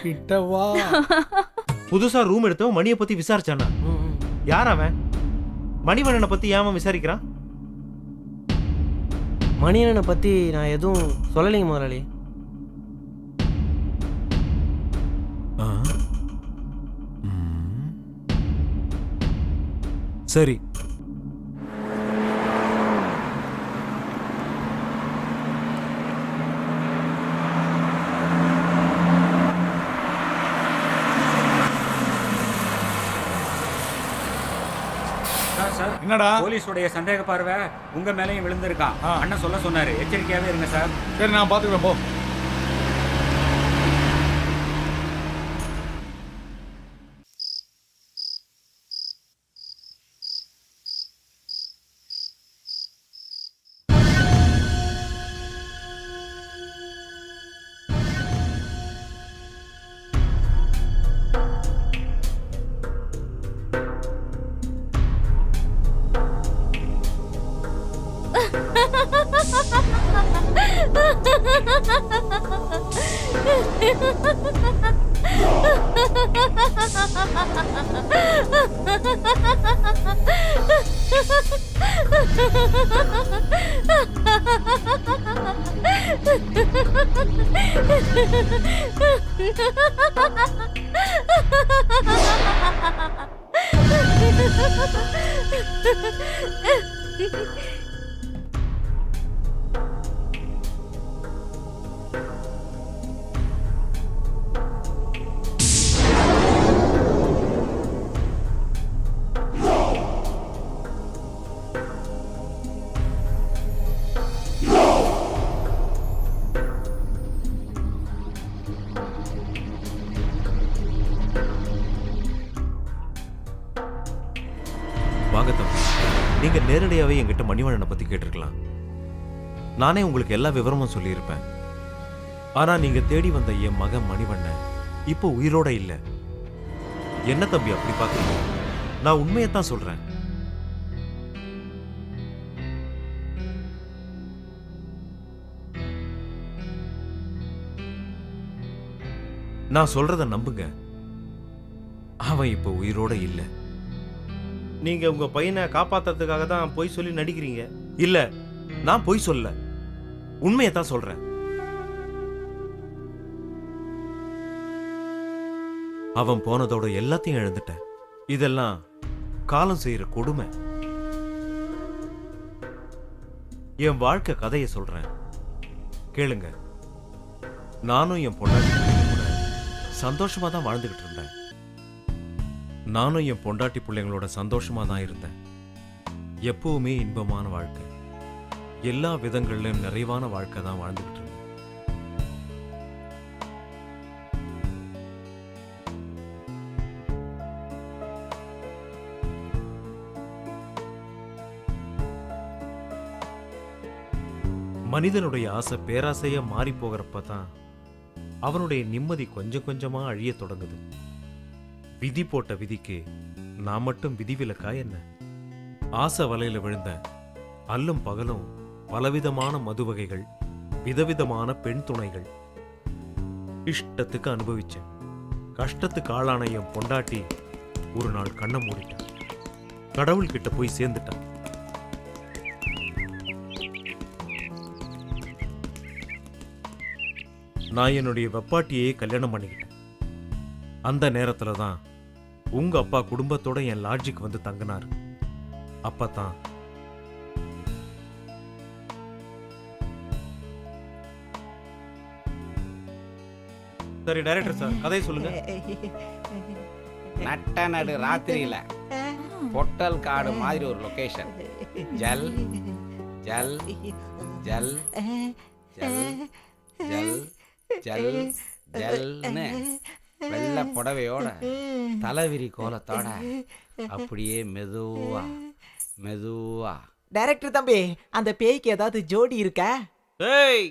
கிட்ட வா. புதுசா ரூம் எடுத்தவன் மணியை பத்தி விசாரிச்சானா? யார் அவன்? மணிவண்ணனை பத்தி ஏன் விசாரிக்கிறான்? மணியனை பத்தி நான் எதுவும் சொல்லலைங்க முதலாளி. சரி, என்னடா? போலீஸுடைய சந்தேக பார்வை உங்க மேலையும் விழுந்திருக்கான். அண்ணன் சொல்ல சொன்னாரு, எச்சரிக்கையாவே இருங்க சார். சரி, நான் பாத்துக்கிறேன். போ. வாங்க தம்பி, நீங்க நேரடியாவே என்கிட்ட மணிவண்ணனை பத்தி கேட்டிருக்கலாம். நானே உங்களுக்கு எல்லா விவரமும் சொல்லியிருப்பேன். ஆனா நீங்க தேடி வந்த என் மகன் மணிவண்ணன் இப்போ உயிரோட இல்ல. என்ன தம்பி அப்படி பாக்குறீங்க? நான் உண்மையத்தான் சொல்றேன். நான் சொல்றத நம்புங்க. அவன் இப்போ உயிரோட இல்ல. நீங்க உங்க பையனை காப்பாத்துறதுக்காக தான் பொய் சொல்லி நடிக்கிறீங்க. இல்ல, நான் பொய் சொல்ல, உண்மையத்தான் சொல்றேன். அவன் போனதோட எல்லாத்தையும் இழந்துட்டேன். இதெல்லாம் காலம் செய்யற கொடுமை. என் வாழ்க்கை கதையை சொல்றேன், கேளுங்க. நானும் என் பொண்டாட்டி கூட சந்தோஷமா தான் வாழ்ந்துகிட்டு இருந்தேன். நானும் என் பொண்டாட்டி பிள்ளைங்களோட சந்தோஷமா தான் இருந்தேன். எப்பவுமே இன்பமான வாழ்க்கை, எல்லா விதங்களிலும் நிறைவான வாழ்க்கை தான் வாழ்ந்துகிட்டு இருந்தேன். மனிதனுடைய ஆசை பேராசையா மாறி போகிறப்ப தான் அவனுடைய நிம்மதி கொஞ்சம் கொஞ்சமா அழிய தொடங்குது. விதி போட்ட விதிக்கு நான் மட்டும் விதிவிலக்கா என்ன? ஆசை வலையில விழுந்த அல்லும் பகலும் பலவிதமான மது வகைகள், விதவிதமான பெண் துணைகள் இஷ்டத்துக்கு அனுபவிச்சேன். கஷ்டத்துக்கு ஆளான என் பொண்டாட்டி ஒரு நாள் கண்ணை மூடிட்டான். கடவுள் கிட்ட போய் சேர்ந்துட்டான். நான் என்னுடைய வெப்பாட்டியே கல்யாணம் பண்ணிக்கிட்டேன். அந்த நேரத்துல தான் உங்க அப்பா குடும்பத்தோட என் லாட்ஜுக்கு வந்து தங்கினார். அப்பதான் சரி டைரக்டர் சார், கதையை சொல்லுங்க. நட்ட நடு ராத்திரியில பொட்டல் காடு மாதிரி ஒரு லொகேஷன். ஜல் ஜல் ஜல் ஜல் ஜல் ஜல் ஜல்னு வெள்ளை புடவையோட தலைவிரி கோலத்தோட அப்படியே மெதுவா மெதுவா. டைரக்டர் தம்பி, அந்த பேய்க்கு ஏதாவது ஜோடி இருக்கா? ஏய்,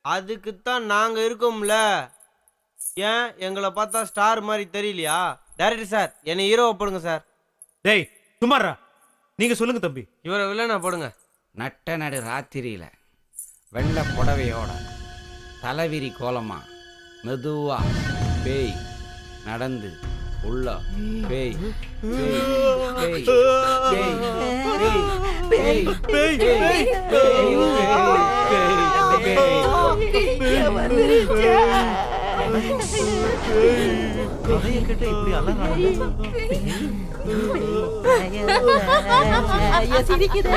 அதுக்குத்தான் நாங்க இருக்கோம்ல. ஏன் எங்களை பார்த்தா ஸ்டார் மாதிரி தெரியலையா? டைரக்டர் சார், என்னை ஹீரோவை போடுங்க சார். டேய் சுமாரா, நீங்க சொல்லுங்க தம்பி. இவரை வில்லனா போடுங்க. நட்ட நடு ராத்திரியில வெள்ளை புடவையோட தலைவிரி கோலமா மெதுவா பேய் நடந்து உள்ள பேய் பேய் பேய் பேய் பேய் பேய் பேய் கதையை கேட்ட இப்படி அலறாங்க. சிரிக்குது.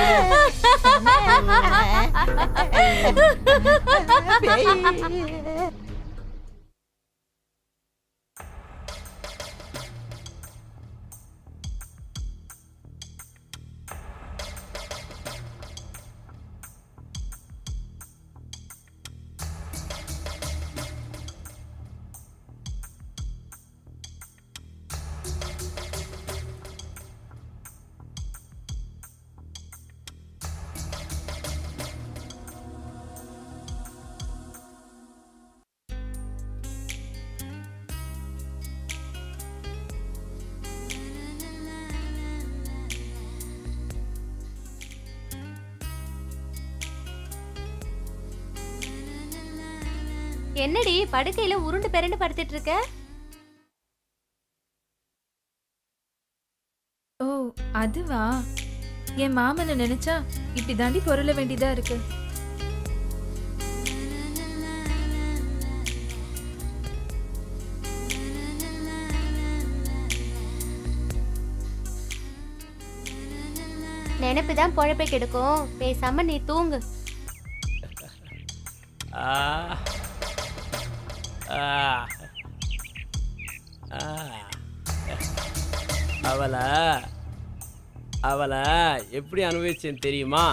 என்னடி படுக்கையில உருண்டு பெரண்டு படுத்துட்டு இருக்க? ஓ அதுவா, என் மாமனை நினைச்சா இப்படி தாண்டி பொருள வேண்டியதா இருக்கு. நினைப்புதான் பொழப்பை கெடுக்கும். பேசாம நீ தூங்கு. அவளை எப்படி அனுபவிச்சேன் தெரியுமா?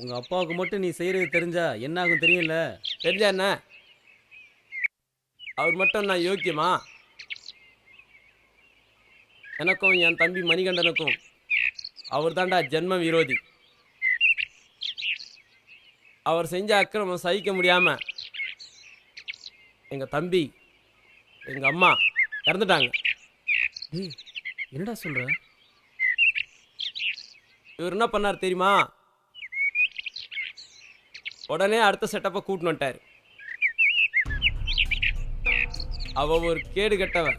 உங்க அப்பாவுக்கு மட்டும் நீ செய்யறது தெரிஞ்சா என்ன ஆகும் தெரியும்ல? தெரிஞ்சா என்ன? அவர் மட்டும் நான் யோக்கியமா? எனக்கும் என் தம்பி மணிகண்டனுக்கும் அவர் தாண்டா ஜென்ம விரோதி. அவர் செஞ்ச அக்கிரமம் சகிக்க முடியாம எங்க தம்பி எங்க அம்மா இறந்துட்டாங்க. என்னடா சொல்ற? இவர் என்ன பண்ணார் தெரியுமா? உடனே அடுத்த செட்டப்பை கூட்டின்னு வந்துட்டாரு. அவ ஒரு கேடு கெட்டவன்.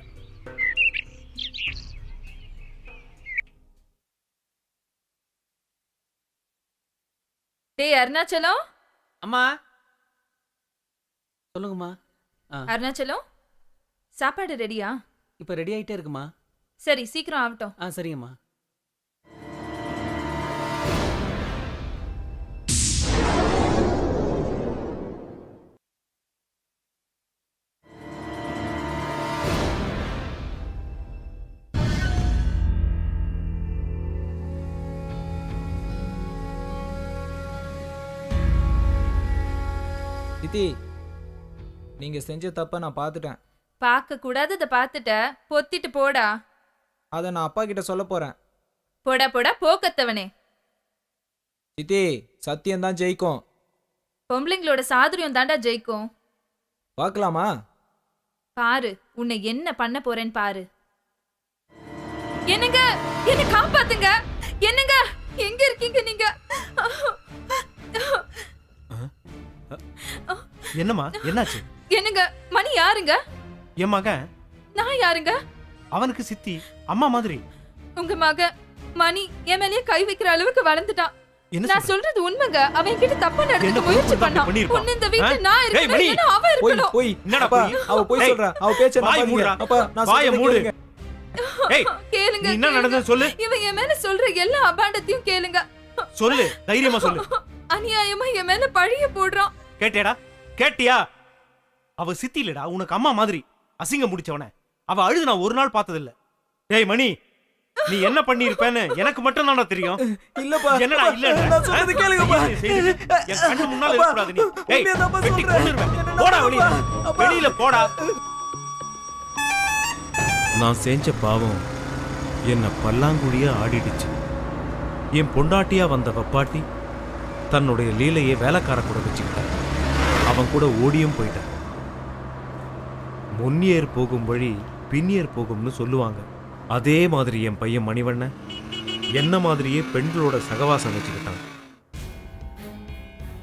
டேய் அருணாச்சலம். அம்மா சொல்லுங்கம்மா. அருணாச்சலம், சாப்பாடு ரெடியா? இப்போ ரெடி ஆயிட்டே இருக்குமா? சரி சீக்கிரம் ஆகட்டும். சரிங்கம்மா. சித்தி, நீங்க செஞ்ச தப்ப நான் பார்த்துட்டேன். பார்க்க கூடாதத பார்த்துட்ட, பொத்திட்டு போடா. அதை நான் அப்பா கிட்ட சொல்ல போறேன். போடா போடா போக்கத்தவனே. சித்தி, சத்தியம் தான் ஜெயிக்கும். பொம்பளைங்களோட சாதுரியம் தாண்டா ஜெயிக்கும். பார்க்கலாமா? பாரு உன்னை என்ன பண்ண போறேன்னு பாரு. என்னங்க, என்ன காப்பாத்துங்க. என்னங்க, எங்க இருக்கீங்க நீங்க? என்னம்மா, என்னாச்சு? என்னங்க, மணி யாருங்க? என் மகன். நான் யாருங்க? அவனுக்கு சித்தி, அம்மா மாதிரி. உங்க மக மணி என் மேலேயே கை வைக்கிற அளவுக்கு வளர்ந்துட்டான். நான் சொல்றது உண்மைங்க. அவன் என்கிட்ட தப்பா நடந்துக்க முயற்சி பண்ணான். உன்ன இந்த வீட்ல நான் இருக்கேன், அவ இருக்கணும். போய் என்னடா அவ போய் சொல்றா. அவ பேச்ச நம்பாதீங்க. அப்பா நான் வாயை மூடு. ஏய், கேளுங்க. என்ன நடந்தது சொல்லு. இவன் என் மேல சொல்ற எல்லா அபாண்டத்தையும் கேளுங்க. சொல்லு, தைரியமா சொல்லு. அநியாயமா என் மேல பழிய போடுறான். கேட்டேடா? கேட்டியா? அவ சித்தி இல்லடா, உனக்கு அம்மா மாதிரி. அசிங்க முடிச்சவன அவ அழுது நான் ஒரு நாள் பார்த்ததில்ல. டேய் மணி, நீ என்ன பண்ணிருப்பேன்னு எனக்கு மட்டும் தானே தெரியும். இல்லப்பா, என்னடா இல்ல? நான் சொல்றது கேளுங்கப்பா. என் கண்ணு முன்னால இருக்க கூடாது நீ. டேய், வெட்டி கொன்னுருவேன். போடா வெளிய. வெளியில போடா. நான் செஞ்ச பாவம் என்ன பல்லாங்குழியா ஆடிடுச்சு. என் பொண்டாட்டியா வந்த வப்பாட்டி தன்னுடைய லீலையை வேலைக்கார கூட வச்சுக்கிட்டான். அவன் கூட ஓடியும் போயிட்டான். முன்னியர் போகும் வழி பின்னியர் போகும்னு சொல்லுவாங்க. அதே மாதிரி என் பையன் மணிவண்ணன் என்ன மாதிரியே பெண்களோட சகவாசம் வச்சுக்கிட்டான்.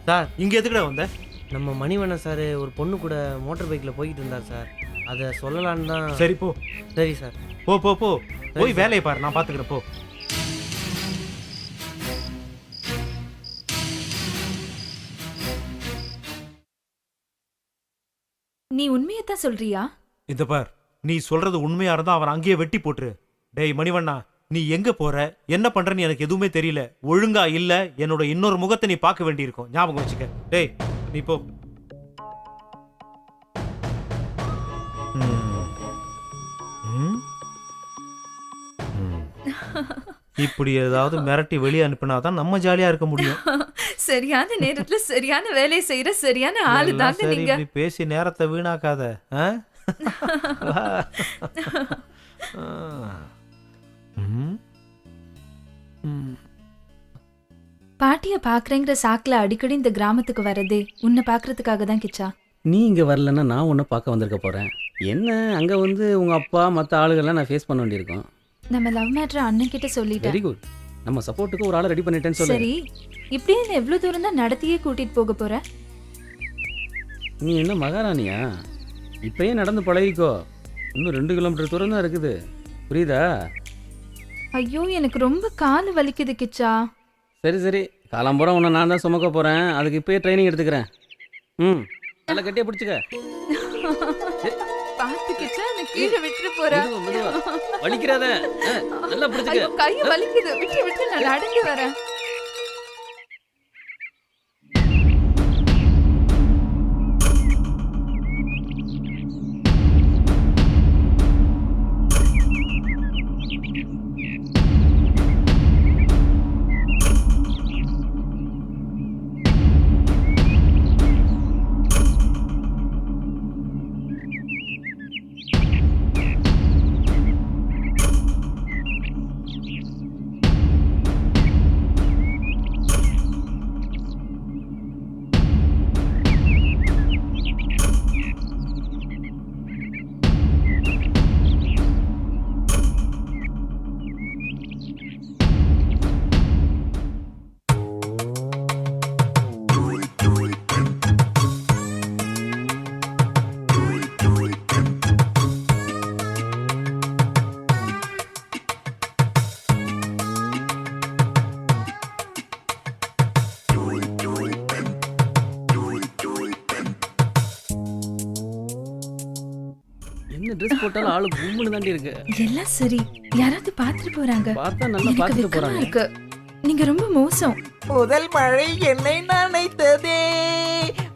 சார், இங்க எதுக்குடா வந்த? நம்ம மணிவண்ணன் சார் ஒரு பொண்ணு கூட மோட்டார் பைக்கில் போய்கிட்டு இருந்தார் சார். அதை சொல்லலான்னு தான். சரி போ. சரி சார். போ போ போ, போய் வேலையை பாரு, நான் பாத்துக்கிறேன். போ. நீ உண்மையத்தான் சொல்றியா? இந்த பார், நீ சொல்றது உண்மையா இருந்தா அவன் அங்கேயே வெட்டி போட்டுரு. டேய் மணிவண்ணா, நீ எங்க போற என்ன பண்றன்னு எனக்கு எதுவுமே தெரியல. ஒழுங்கா இல்ல என்னோட இன்னொரு முகத்தை நீ பார்க்க வேண்டியிருக்கும். ஞாபகம் வச்சுக்க. டேய் நீ போ. இப்படி ஏதாவது மிரட்டி வெளியே அனுப்பினாதான் நம்ம ஜாலியா இருக்க முடியும். சரியான நேரத்துல சரியான வேலையை செய்யற சரியான ஆளு தாங்க சரி, நீங்க. இப்படி பேசி நேரத்தை வீணாக்காத. ஆ? ம். ம். பாட்டிய பாக்குறேங்கிற சாக்குல அடிக்கடி இந்த கிராமத்துக்கு வரதே உன்னை பாக்குறதுக்காக தான் கிச்சா. நீ இங்கே வரலன்னா நான் உன்னை பார்க்க வந்திருக்க போகிறேன். என்ன அங்கே வந்து உங்கள் அப்பா மற்ற ஆளுகள்லாம் நான் ஃபேஸ் பண்ண வேண்டியிருக்கோம். நம்ம லவ் மேட்ரு அண்ணன் கிட்ட சொல்லிட்டேன். Very good. நம்ம சப்போர்ட்டுக்கு ஒரு ஆளை ரெடி பண்ணிட்டேன்னு சொல்லு. சரி, இப்படியே என்ன எவ்வளவு தூரம் தான் நடத்தியே கூட்டிட்டு போக போற? நீ என்ன மகாராணியா? இப்பயே நடந்து பழகிக்கோ. இன்னும் 2 கிலோமீட்டர் தூரம் தான் இருக்குது. புரியுதா? ஐயோ, எனக்கு ரொம்ப கால் வலிக்குது கிச்சா. சரி சரி, காலம்புறம் உன்னை நான் தான் சுமக்க போகிறேன். அதுக்கு இப்பயே ட்ரைனிங் எடுத்துக்கிறேன். ம், நல்லா கட்டியா பிடிச்சிக்க. பாத்து கிச்சா, நான் கீழே விட்டுட்டு போறேன். மெதுவா, வலிக்கிறாத. நல்லா பிடிச்சிக்க. ஐயோ, கை வலிக்குது. விட்டு விட்டு நான் நடந்து வரேன். என்ன ட்ரெஸ் போட்டாலும் ஆளு கும்முன்னு தாண்டி இருக்கு. எல்லாம் சரி, யாராவது பாத்துட்டு போறாங்க. பார்த்தா நல்லா எனக்கு பார்த்துட்டு வெக்கமா போறாங்க. இருக்கு. நீங்க ரொம்ப மோசம். முதல் மழை என்னை நனைத்ததே,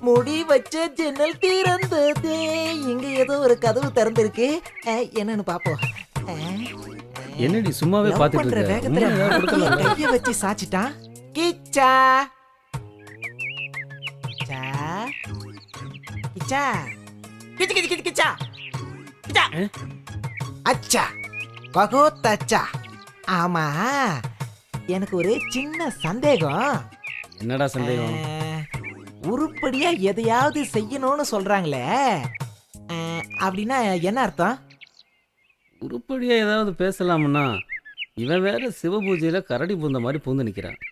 முடி வச்ச ஜன்னல் திறந்ததே. இங்க ஏதோ ஒரு கதவு திறந்திருக்கு. என்னன்னு பாப்போம். என்னடி சும்மாவே Love பார்த்துட்டு பண்ற இருக்க? வேகத்துல உண்மையா கொடுக்கல. கைய வச்சு சாச்சிட்டான். கிச்சா கிச்சா கிச்சா கிச்சு கிச்சு கிச்சு கிச்சா கிச்சா. அச்சா பகோத் அச்சா. ஆமா, எனக்கு ஒரு சின்ன சந்தேகம். என்னடா சந்தேகம்? உருப்படியா எதையாவது செய்யணும்னு சொல்றாங்களே, அப்படின்னா என்ன அர்த்தம்? உருப்படியா ஏதாவது பேசலாம்னா இவன் வேற சிவபூஜையில கரடி பூந்த மாதிரி பூந்து நிக்கிறான்.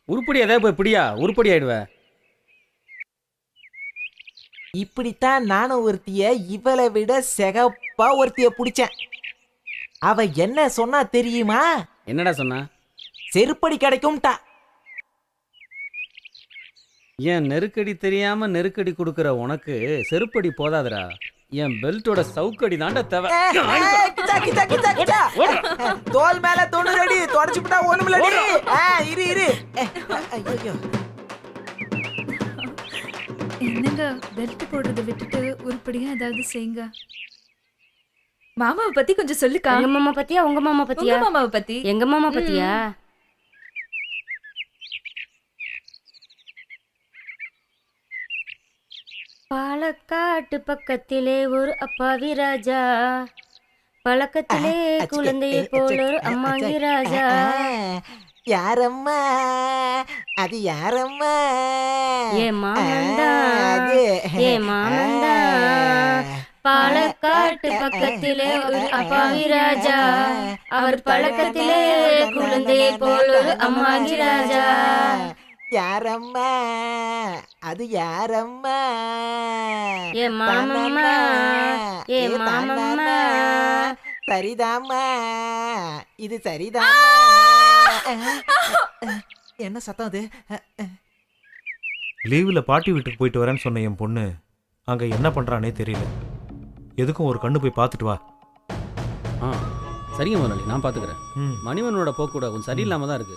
உருப்படி ஏதாவது போய் பிடியா, உருப்படி ஆயிடுவ. இப்படித்தான் நானும் ஒருத்திய இவளை விட செகப்பா ஒருத்திய பிடிச்சேன். அவ என்ன சொன்னா தெரியுமா? என்னடா சொன்னா? செருப்படி கிடைக்கும்டா. என் நெருக்கடி தெரியாம நெருக்கடி கொடுக்கற உனக்கு செருப்படி போதாதுடா. என் பெல்ட்டோட சவுக்கடி தாண்டா தேவை. கிச்சா, கிச்சா, கிச்சா, கிச்சா. தோல் மேல தொண்ணூறடி தொடச்சுட்டா ஒண்ணுமில்லடி. இரு இரு. ஐயோ, என்னங்க பெல்ட் போடுறத விட்டுட்டு உருப்படியா ஏதாவது செய்யுங்க. மாமாவை பத்தி கொஞ்சம் சொல்லுக்கா. எங்க மாமா பத்தியா உங்க மாமா பத்தியா? உங்க மாமாவை பத்தி. எங்க மாமா பத்தியா? பாலக்காட்டு பக்கத்திலே ஒரு அப்பாவி ராஜா, பழக்கத்திலே குழந்தையை போல ஒரு அம்மாங்கி ராஜா. யாரம்மா அது? யாரம்மா? ஏ மாமந்தா, ஏ மாமந்தா, பாலக்காட்டு பக்கத்திலே ஒரு அப்பாவி ராஜா, அவர் பழக்கத்திலே குழந்தையை போல ஒரு அம்மாங்கி ராஜா. யாரம்மா அது? யாரம்மா? ஏ மாமம்மா, ஏ மாமம்மா. சரிதாம்மா, இது சரிதாம்மா. என்ன சத்தம் அது? லீவ்ல பாட்டி வீட்டுக்கு போயிட்டு வரேன்னு சொன்ன என் பொண்ணு அங்க என்ன பண்றானே தெரியல. எதுக்கும் ஒரு கண்ணு போய் பார்த்துட்டு வா. சரிங்க முதலாளி, நான் பார்த்துக்கிறேன். ம். மணிவனோட போக்கு கூட கொஞ்சம் சரியில்லாம தான் இருக்கு.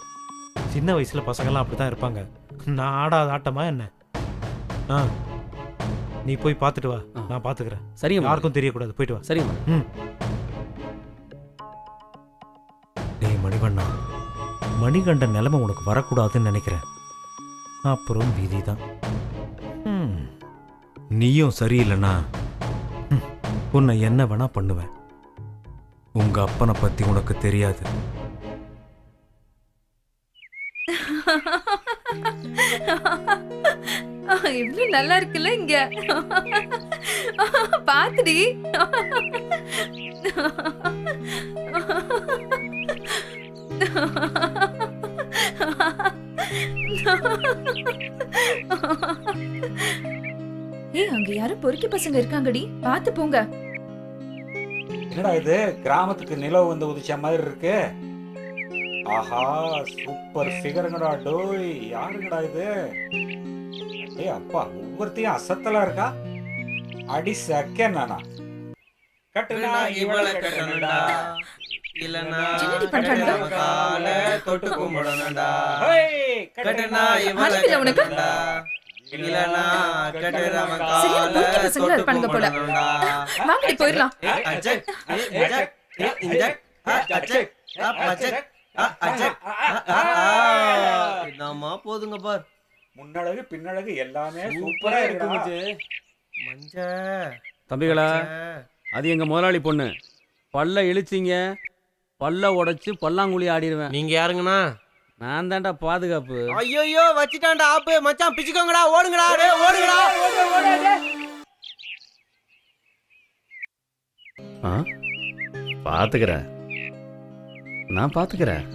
சின்ன வயசுல பசங்கள்லாம் அப்படிதான் இருப்பாங்க. நான் ஆடாத ஆட்டமா என்ன? ஆ, நீ போய் பார்த்துட்டு வா, ஆ. நான் பார்த்துக்கிறேன். சரிங்க முதலாளி. யாருக்கும் தெரியக்கூடாது, போயிட்டு வா. சரிங்க முதலாளி. ம். டேய் மணிவண்ணா, மணிகண்டன் நிலைமை உனக்கு வரக்கூடாதுன்னு நினைக்கிறேன். அப்புறம் விதி தான். நீயும் சரியில்லைன்னா உன்னை என்ன வேணா பண்ணுவேன். உங்க அப்பனை பத்தி உனக்கு தெரியாது. இவ்வளவு நல்லா இருக்குல்ல இங்க. பாத்துடி. ஏய், அங்க யாரும் பொறுக்கி பசங்க இருக்காங்கடி, பாத்து போங்க. என்னடா இது கிராமத்துக்கு நிலவு வந்து உதிச்ச மாதிரி இருக்கு. ஆஹா, சூப்பர் ஃபிகருங்கடா. டோய், யாருங்கடா இது? ஏய் அப்பா, ஒவ்வொருத்தையும் அசத்தலா இருக்கா. அடி செகண்ட் நானா கட்டுனா இவளை கட்டணும்டா, இல்லனா என்னடி பண்றாங்க? கால தொட்டு கும்பிடணும்டா. ஹேய், கட்டுனா இவளை அறிவில்லை உனக்கு? கட்டணும்டா, இல்லனா கட்டுறவன் சரியான கால பொறுக்கி பசங்களா தொட்டு இருப்பானுங்க போல. கும்பிடணும்டா. வாங்கடி போயிடலாம். அஜக், இஜக், இஜக், அஜக், அஜக், அஜக். என்னம்மா போதுங்க பார். முன்னழகு பின்னழகு எல்லாமே சூப்பரா இருக்கு. மஞ்ச தம்பிகளா, அது எங்க முதலாளி பொண்ணு. பல்ல இழிச்சிங்க, பல்ல உடைச்சு பல்லாங்குழி ஆடிடுவேன். நீங்க யாருங்கண்ணா? நான் தான்டா பாதுகாப்பு. ஐயோ வச்சிட்டான்டா ஆப்பு. மச்சான் பிச்சுக்கோங்கடா, ஓடுங்கடா, டேய் ஓடுங்கடா. ஆ, பாத்துக்கிறேன், நான் பாத்துக்கிறேன்.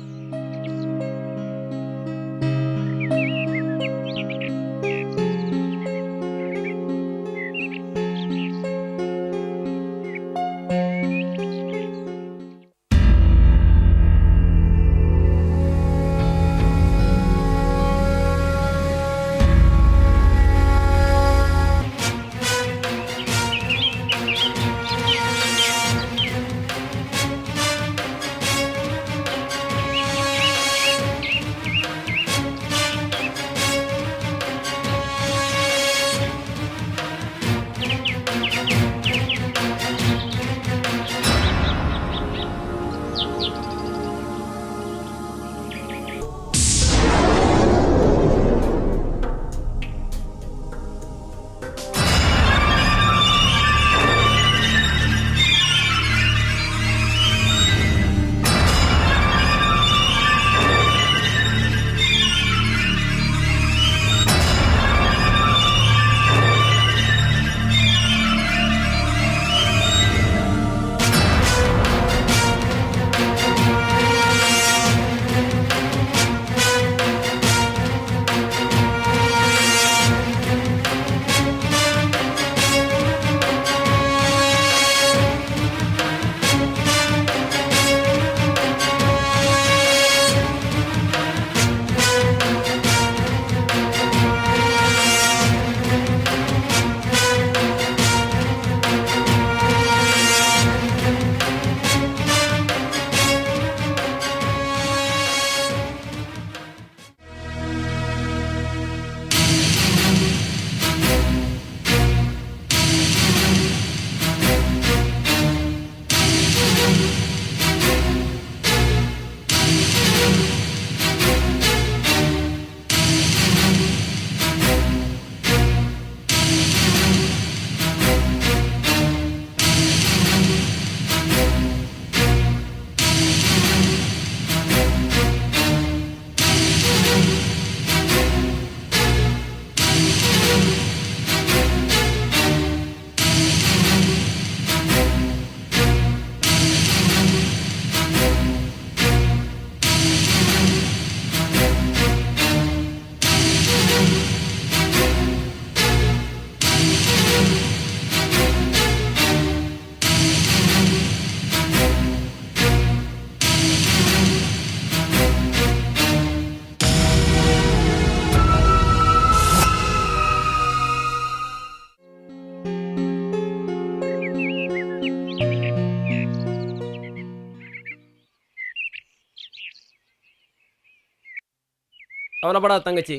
கவலைப்படாத தங்கச்சி,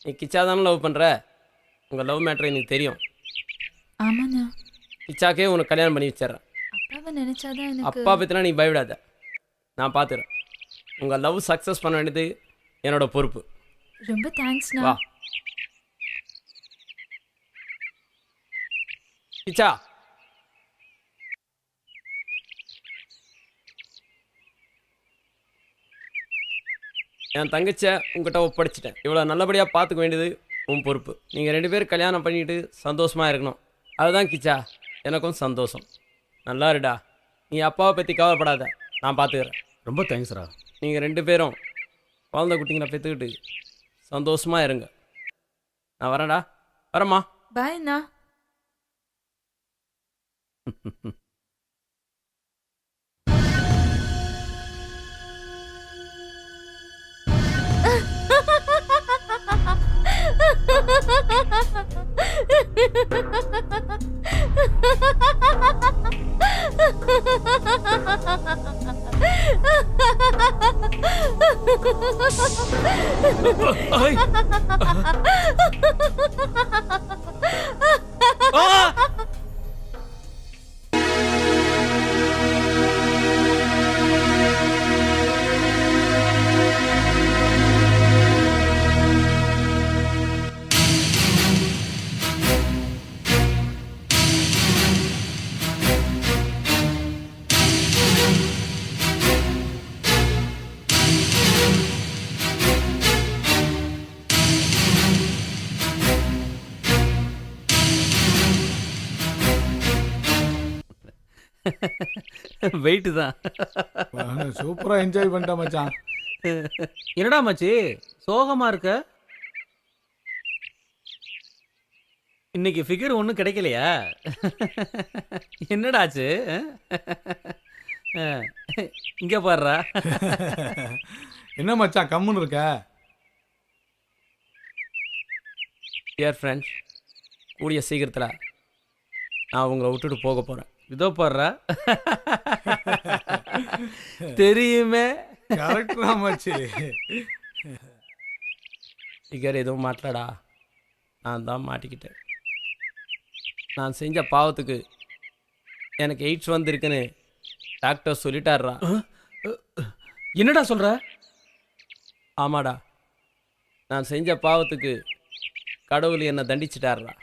நீ கிச்சா தானே லவ் பண்ணுற, உங்கள் லவ் மேட்ரு எனக்கு தெரியும். ஆமாண்ணா, கிச்சாக்கே உனக்கு கல்யாணம் பண்ணி வச்சிடுறேன். அப்பாவை நினைச்சாதான் எனக்கு. அப்பா பற்றினா நீ பயப்படாத, நான் பார்த்துக்கிறேன். உங்கள் லவ் சக்ஸஸ் பண்ண வேண்டியது என்னோட பொறுப்பு. ரொம்ப தேங்க்ஸ்ண்ணா. வா கிச்சா. என் தங்கச்சியை உங்ககிட்ட ஒப்படைச்சிட்டேன். இவ்வளோ நல்லபடியாக பார்த்துக்க வேண்டியது உன் பொறுப்பு. நீங்கள் 2 பேரும் கல்யாணம் பண்ணிட்டு சந்தோஷமாக இருக்கணும். அதுதான் கிச்சா எனக்கும் சந்தோஷம். நல்லா இருடா, நீ அப்பாவை பற்றி கவலைப்படாத, நான் பார்த்துக்கிறேன். ரொம்ப தேங்க்ஸ்ரா. நீங்கள் 2 பேரும் குழந்தை குட்டிங்களை பெற்றுக்கிட்டு சந்தோஷமாக இருங்க. நான் வரேன்டா, வரேம்மா. பாய் அண்ணா. வெயிட்டு தான். சூப்பரா என்ஜாய் பண்ணிட்டேன் மச்சான். என்னடா மச்சி சோகமா இருக்க? இன்னைக்கு ஃபிகர் ஒன்றும் கிடைக்கலையா? என்னடாச்சு? இங்க பாடுறா. என்ன மச்சான் கம்முன்னு இருக்க? டியர் ஃப்ரெண்ட்ஸ், கூடிய சீக்கிரத்தில் நான் உங்களை விட்டுட்டு போக போகிறேன். இதோ பாடுறா. தெரியுமே. கரெக்டா மச்சி. ஃபிகர் எதுவும் மாட்டலடா, நான் தான் மாட்டிக்கிட்டேன். நான் செஞ்ச பாவத்துக்கு எனக்கு எய்ட்ஸ் வந்திருக்குன்னு டாக்டர் சொல்லிட்டாருடா. என்னடா சொல்ற? ஆமாடா, நான் செஞ்ச பாவத்துக்கு கடவுள் என்னை தண்டிச்சிட்டாருடா.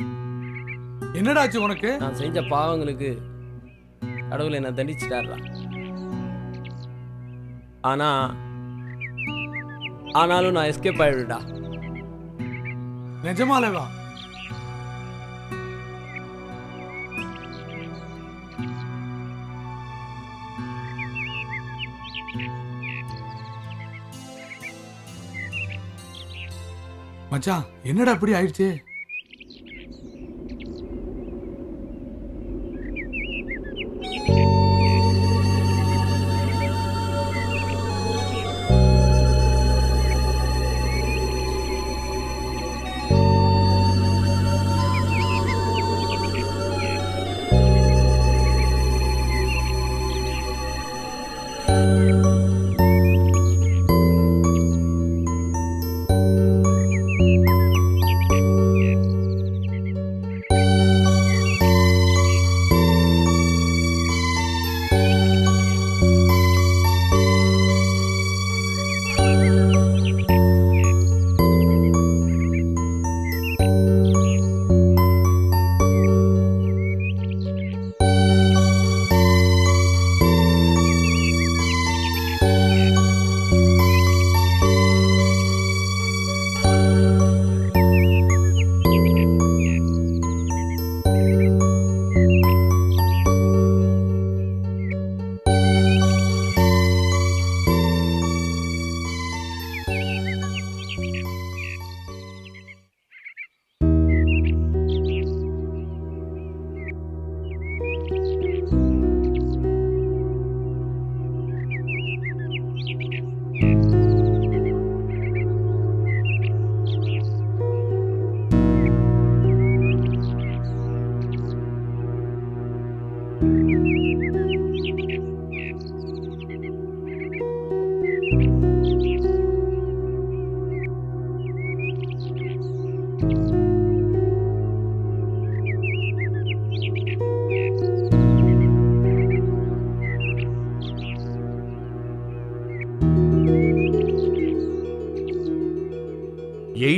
என்னடாச்சு உனக்கு? நான் செஞ்ச பாவங்களுக்கு கடவுள் என்னை தண்டிச்சிட்டாருடா. ஆனாலும் நான் எஸ்கேப் ஆயிடுடா. நிஜமாலேவா? மச்சான் என்னடா இப்படி ஆயிடுச்சு?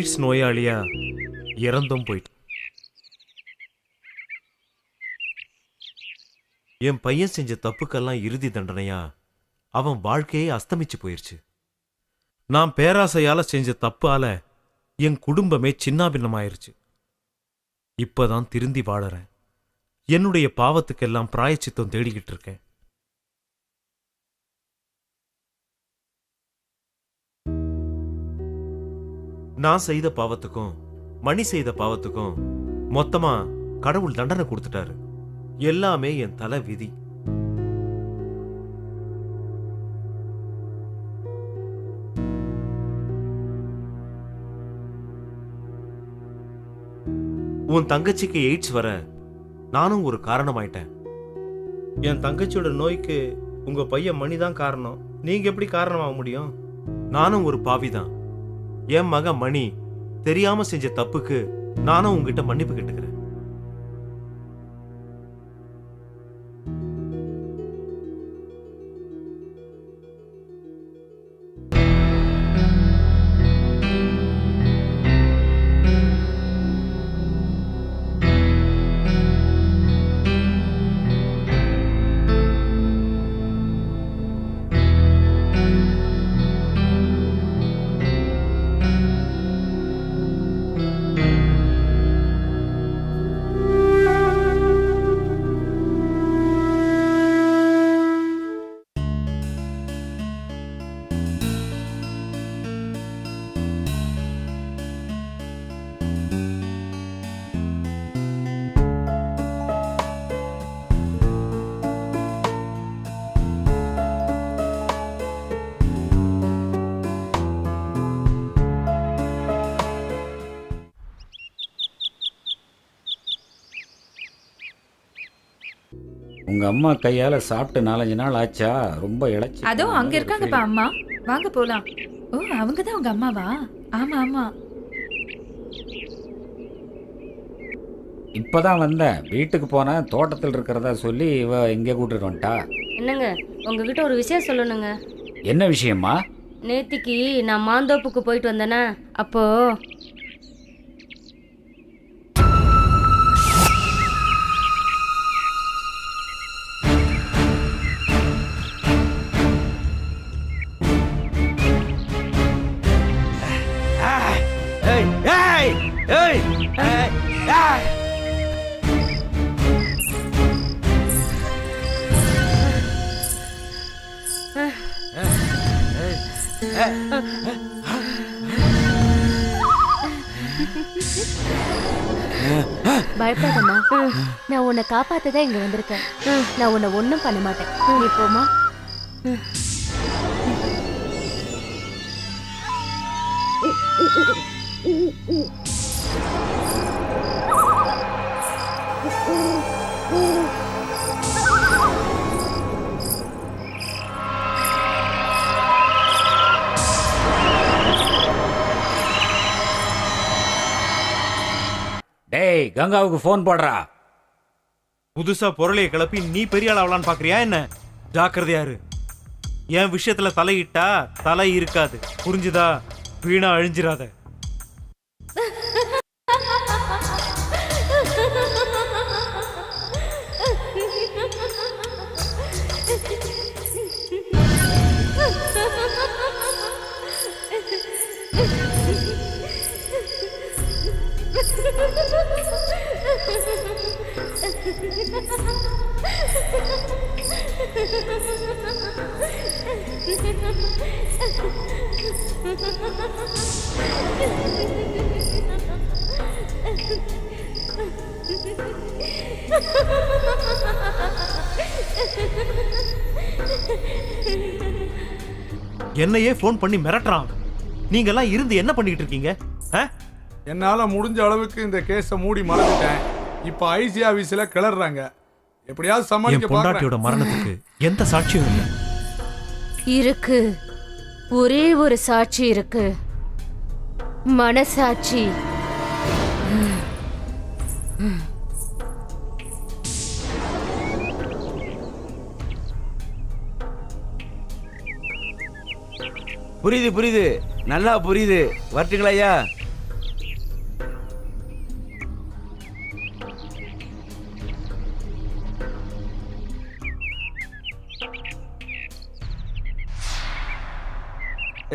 எய்ட்ஸ் நோயாளியா இறந்தும் போயிட்டு. என் பையன் செஞ்ச தப்புக்கெல்லாம் இறுதி தண்டனையா அவன் வாழ்க்கையே அஸ்தமிச்சு போயிருச்சு. நான் பேராசையால செஞ்ச தப்பால என் குடும்பமே சின்னாபின்னமாயிருச்சு. இப்பதான் திருந்தி வாழறேன். என்னுடைய பாவத்துக்கெல்லாம் பிராயச்சித்தம் தேடிக்கிட்டு இருக்கேன். நான் செய்த பாவத்துக்கும் மணி செய்த பாவத்துக்கும் மொத்தமா கடவுள் தண்டனை கொடுத்துட்டாரு. எல்லாமே என் தலை விதி. உன் தங்கச்சிக்கு எய்ட்ஸ் வர நானும் ஒரு காரணமாயிட்டேன். என் தங்கச்சியோட நோய்க்கு உங்க பையன் மணிதான் காரணம். நீங்க எப்படி காரணமாக முடியும்? நானும் ஒரு பாவிதான். என் மகன் மணி தெரியாம செஞ்ச தப்புக்கு நானும் உங்ககிட்ட மன்னிப்பு கேட்டுக்கிறேன். உங்க அம்மா கையால சாப்பிட்டு 4-5 நாள் ஆச்சா? ரொம்ப இழைச்சி. அதோ அங்க இருக்காங்கப்பா அம்மா, வாங்க போலாம். ஓ, அவங்க தான் உங்க அம்மாவா? ஆமா ஆமா. இப்பதான் வந்தேன். வீட்டுக்கு போனேன், தோட்டத்தில் இருக்கிறதா சொல்லி இவ இங்கே கூட்டிட்டு வந்துட்டா. என்னங்க, உங்ககிட்ட ஒரு விஷயம் சொல்லணுங்க. என்ன விஷயமா? நேத்திக்கு நான் மாந்தோப்புக்கு போயிட்டு வந்தேனா, அப்போ பயப்படாதம்மா, நான் உன்னை காப்பாத்ததான் இங்க வந்திருக்கேன். நான் உன்னை ஒண்ணும் பண்ண மாட்டேன். நீ போமா. டேய், கங்காவுக்கு ஃபோன் போடுறா. புதுசா பொருளைய கிளப்பி நீ பெரிய ஆள் ஆகலான்னு பாக்குறியா என்ன? ஜாக்கிரதையாரு. என் விஷயத்துல தலையிட்டா தலை இருக்காது, புரிஞ்சுதா? வீணா அழிஞ்சிராத. என்னையே போன் பண்ணி மிரட்டுறான். நீங்க எல்லாம் இருந்து என்ன பண்ணிட்டு இருக்கீங்க? என்னால முடிஞ்ச அளவுக்கு இந்த கேஸை மூடி மறந்துட்டேன். இப்ப ஐசி ஆபீஸ்ல கிளறாங்க. எப்படியாவது சமாளிக்க பாக்குறேன். பொண்டாட்டியோட மரணத்துக்கு எந்த சாட்சியும் இல்லை. இருக்கு, ஒரே ஒரு சாட்சி இருக்கு, மனசாட்சி. புரியுது புரியுது, நல்லா புரியுது. வரட்டுங்களா ஐயா?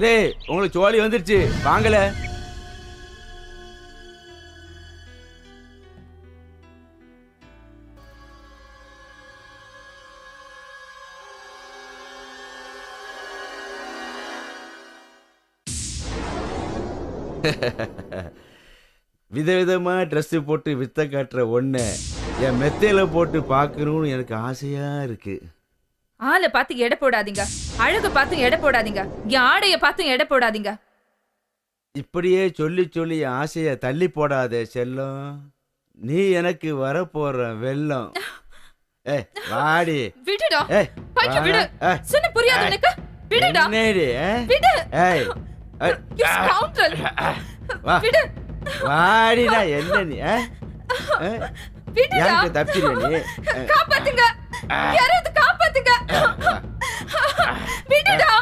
டேய் உங்களுக்கு சோழி வந்துருச்சு வாங்கல. விதவிதமா ட்ரெஸ் போட்டு வித்த காட்டுற ஒண்ணு என் மெத்தையில போட்டு பார்க்கணும்னு எனக்கு ஆசையா இருக்கு. ஆளை பார்த்து எடை போடாதீங்க, அழகு பார்த்து எடை போடாதீங்க, என் ஆடைய பார்த்து எடை போடாதீங்க. இப்படியே சொல்லி சொல்லி ஆசைய தள்ளி போடாதே செல்லம். நீ எனக்கு வரப்போற வெள்ளம். ஏய் வாடி. விடுடா. ஏய் பைய விடு. சொன்ன புரியாது உனக்கு? விடுடா. என்னடி? விடு. ஏய் You scoundrel. வா. விடு. வாடிடா. என்ன நீ? விடுடா. யாருக்கு தப்பிச்சிருக்க நீ? காப்பாத்துங்க. யாராவது காப்பாத்துங்க. விடுடா.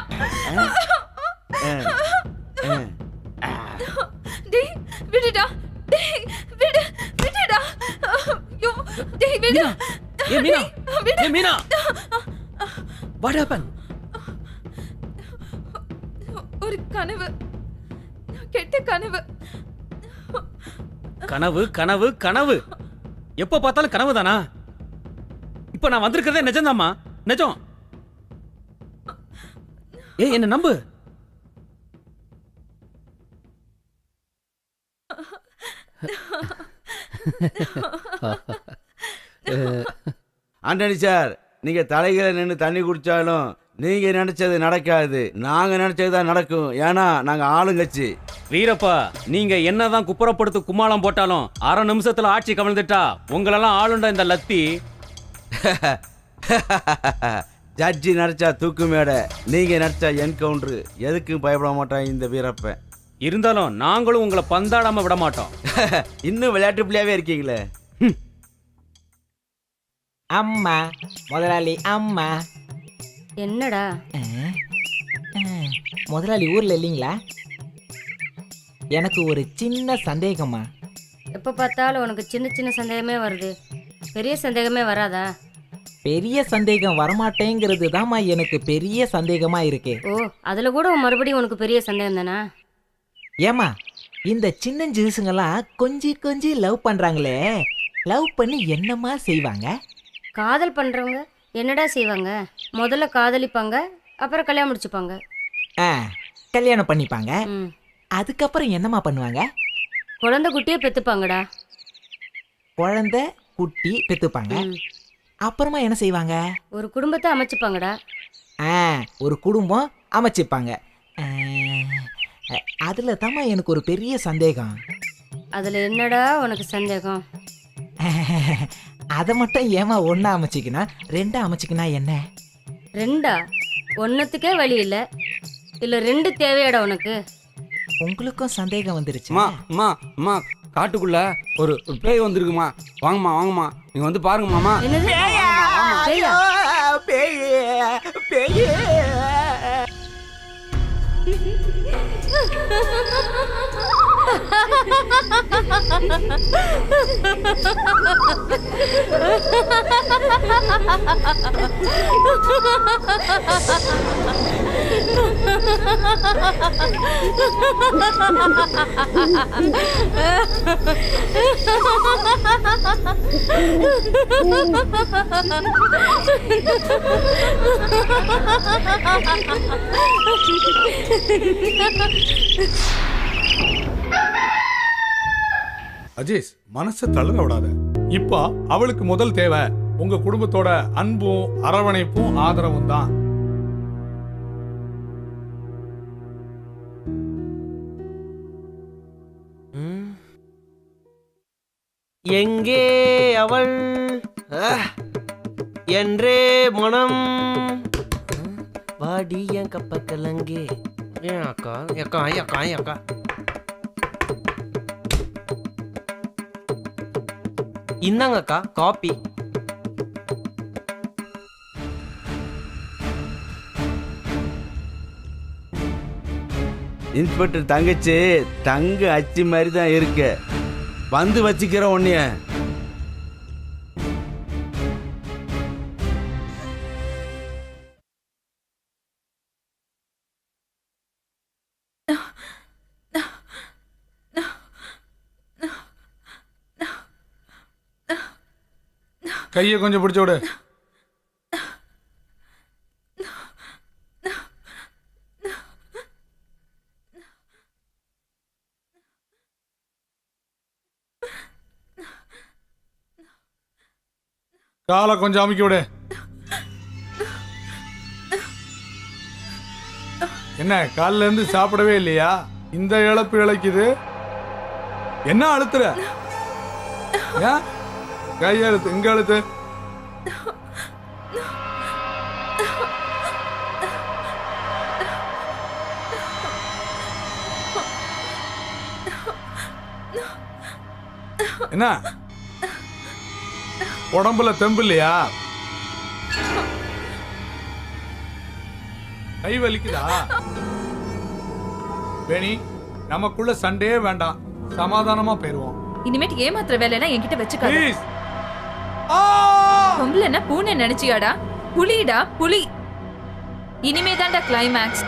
டேய் விடுடா. டேய் விடு. விடுடா. யோ டேய் விடு. ஏ மீனா. ஏ மீனா. What happened? ஒரு கனவு, கெட்ட கனவு. கனவு கனவு கனவு. எப்போ பார்த்தாலும் கனவு தானா? இப்போ நான் வந்திருக்கிறதே நிஜம்தாம்மா, நிஜம். ஏய் என்ன நம்பு. ஆண்டனி சார், நீங்க தலைகளை நின்று தண்ணி குடிச்சாலும் நீங்க நினைச்சது நடக்காது, நாங்க நினைச்சதுதான் நடக்கும். ஏன்னா நாங்க ஆளுங்கட்சி. வீரப்பா, நீங்க என்னதான் குப்புறப்படுத்து கும்மாளம் போட்டாலும் அரை நிமிஷத்துல ஆட்சி கவிழ்ந்துட்டா உங்களெல்லாம் ஆளுண்ட இந்த லத்தி. ஜட்ஜி நடிச்சா தூக்கு மேடை, நீங்க நடிச்சா என்கவுண்டர். எதுக்கும் பயப்பட மாட்டான் இந்த வீரப்பன். இருந்தாலும் நாங்களும் உங்களை பந்தாடாம விட மாட்டோம். இன்னும் விளையாட்டு பிள்ளையாவே இருக்கீங்களே. அம்மா முதலாளி அம்மா. என்னடா? முதலாளி ஊர்ல இல்லைங்களா? எனக்கு ஒரு சின்ன சந்தேகம்மா. எப்போ பார்த்தாலும் உனக்கு சின்ன சின்ன சந்தேகமே வருது, பெரிய சந்தேகமே வராதா? பெரிய சந்தேகம் வரமாட்டேங்கிறது தான்மா எனக்கு பெரிய சந்தேகமா இருக்கு. ஓ, அதுல கூட மறுபடியும் உனக்கு பெரிய சந்தேகம் தானா? ஏமா இந்த சின்ன ஜூஸுங்கெல்லாம் கொஞ்சி கொஞ்சி லவ் பண்றாங்களே, லவ் பண்ணி என்னமா செய்வாங்க? காதல் பண்றவங்க என்னடா செய்வாங்க? முதல்ல காதலிப்பாங்க, அப்புறம் கல்யாணம் முடிச்சுப்பாங்க. கல்யாணம் பண்ணிப்பாங்க. ம். அதுக்கப்புறம் என்னமா பண்ணுவாங்க? குழந்தை குட்டியே பெத்துப்பாங்கடா. குழந்தை குட்டி பெத்துப்பாங்க. அப்புறமா என்ன செய்வாங்க? ஒரு குடும்பத்தை அமைச்சுப்பாங்கடா. ஒரு குடும்பம் அமைச்சுப்பாங்க. அதுல தாம்மா எனக்கு ஒரு பெரிய சந்தேகம். அதுல என்னடா உனக்கு சந்தேகம்? அதை மட்டும் ஏமா ஒன்னா அமைச்சிக்கினா ரெண்டா அமைச்சிக்கினா என்ன? ரெண்டா? ஒன்னத்துக்கே வழி இல்ல, இல்ல ரெண்டு தேவையாடா உனக்கு? உங்களுக்கும் சந்தேகம் வந்துருச்சு? அம்மா அம்மா காட்டுக்குள்ள ஒரு பேய் வந்திருக்குமா, வாங்கம்மா வாங்கம்மா, நீங்க வந்து பாருங்க மாமா. என்னது? பேயா? பேய். அஜீஸ், மனசை தளர விடாத. இப்ப அவளுக்கு முதல் தேவை உங்க குடும்பத்தோட அன்பும் அரவணைப்பும் ஆதரவும் தான். எங்கே அவள் என்றே மனம் வாடி என் கப்ப கலங்கே. ஏன் அக்கா அக்கா அக்கா அக்கா இந்தாங்க அக்கா காப்பி. இன்ஸ்பெக்டர் தங்கச்சி தங்க அச்சு மாதிரி தான் இருக்கு, வந்து வச்சுக்கிற உன்னைய. கையை கொஞ்சம் பிடிச்சு விடு. காலை கொஞ்சம் அமுக்கி விடு. என்ன காலில இருந்து சாப்பிடவே இல்லையா? இந்த இழப்பு இழைக்குது. என்ன அழுத்துற? ஏன் கை அழுத்து, இங்க அழுத்து. என்ன உடம்புல தெம்பு இல்லையா? கை வலிக்குதா? வேணி, நமக்குள்ள சண்டையே வேண்டாம், சமாதானமா போயிருவோம். இனிமேட்டு ஏமாத்துற வேலையெல்லாம் என்கிட்ட வச்சுக்காத. ப்ளீஸ். பொம்பளைன்னா பூனை நினைச்சியாடா? புலிடா புலி. இனிமே தான்டா கிளைமேக்ஸ்.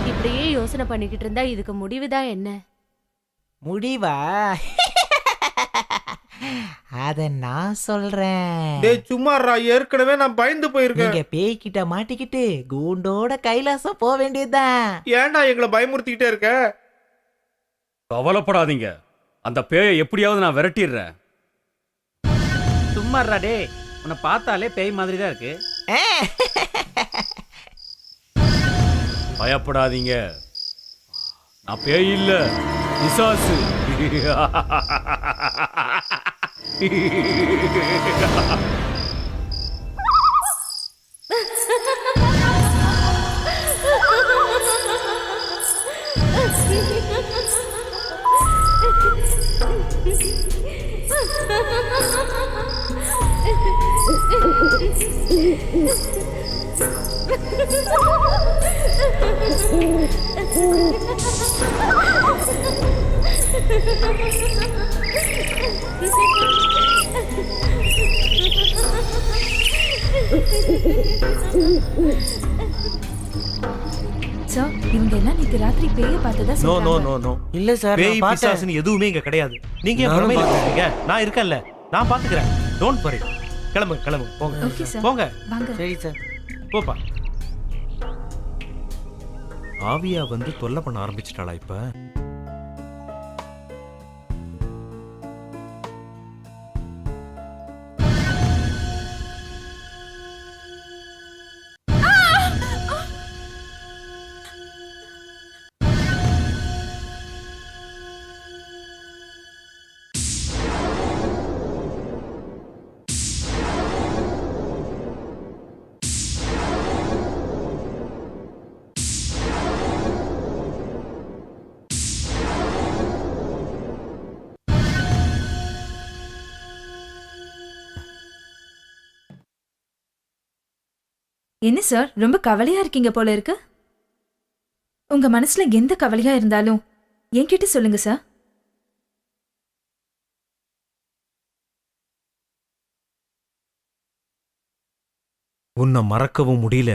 இப்படியே யோசனை பண்ணிக்கிட்டு இருந்தா இதுக்கு முடிவுதான் என்ன? முடிவா? அத நான் சொல்றேன். டேய் சும்மாறா, ஏற்கனவே நான் பயந்து போயிருக்கேன். நீங்க பேய்கிட்ட மாட்டிக்கிட்டு கூண்டோட கைலாசம் போக வேண்டியதுதான். ஏன்டா எங்களை பயமுறுத்திக்கிட்டே இருக்க? கவலைப்படாதீங்க, அந்த பேயை எப்படியாவது நான் விரட்டிடுறேன். சும்மாறா டே, உன்னை பார்த்தாலே பேய் மாதிரி தான் இருக்கு. பயப்படாதீங்க, நான் பேய் இல்ல, பிசாசு. சார், இவங்க எல்லாம் நேத்து ராத்திரி பேயை பார்த்ததா நோ நோ சொல்றாங்க. நோ நோ இல்ல சார், பேய் நான் பார்த்தேன். பிசாசுன்னு எதுவுமே இங்க கிடையாது. நீங்க ஏன் பிரமையில இருக்கீங்க? நான் இருக்கேன்ல, நான் பாத்துக்கிறேன். Don't worry. கிளம்பு கிளம்பு, போங்க ஓகே சார். போங்க. வாங்க. சரி சார். போப்பா. ஆவியா வந்து தொல்லை பண்ண ஆரம்பிச்சிட்டாளா இப்ப? என்ன சார் ரொம்ப கவலையா இருக்கீங்க போல இருக்கு? உங்க மனசுல எந்த கவலையா இருந்தாலும் என்கிட்ட சொல்லுங்க சார். உன்னை மறக்கவும் முடியல,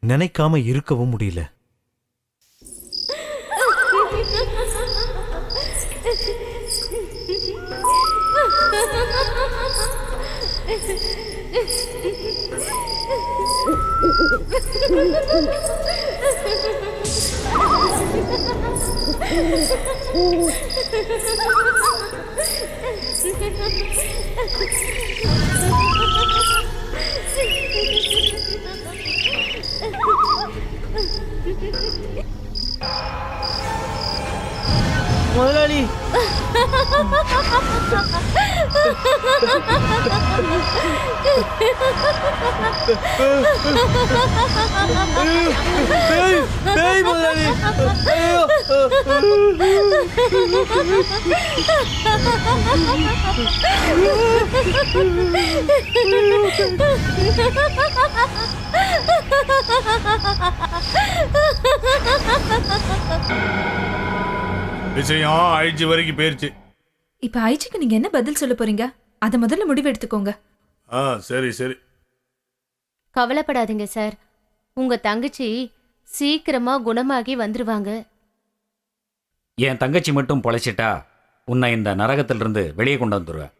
நினைக்காம இருக்கவும் முடியல. முதலாளி பேய் முதலாளி. ஐயோ விஷயம் ஐஜி வரைக்கும் போயிருச்சு. இப்ப ஐஜிக்கு நீங்க என்ன பதில் சொல்ல போறீங்க? அத முதல்ல முடிவு எடுத்துக்கோங்க. சரி சரி. கவலைப்படாதீங்க சார், உங்க தங்கச்சி சீக்கிரமா குணமாகி வந்துருவாங்க. என் தங்கச்சி மட்டும் பொழைச்சிட்டா உன்னை இந்த நரகத்திலிருந்து வெளியே கொண்டு வந்துடுவேன்.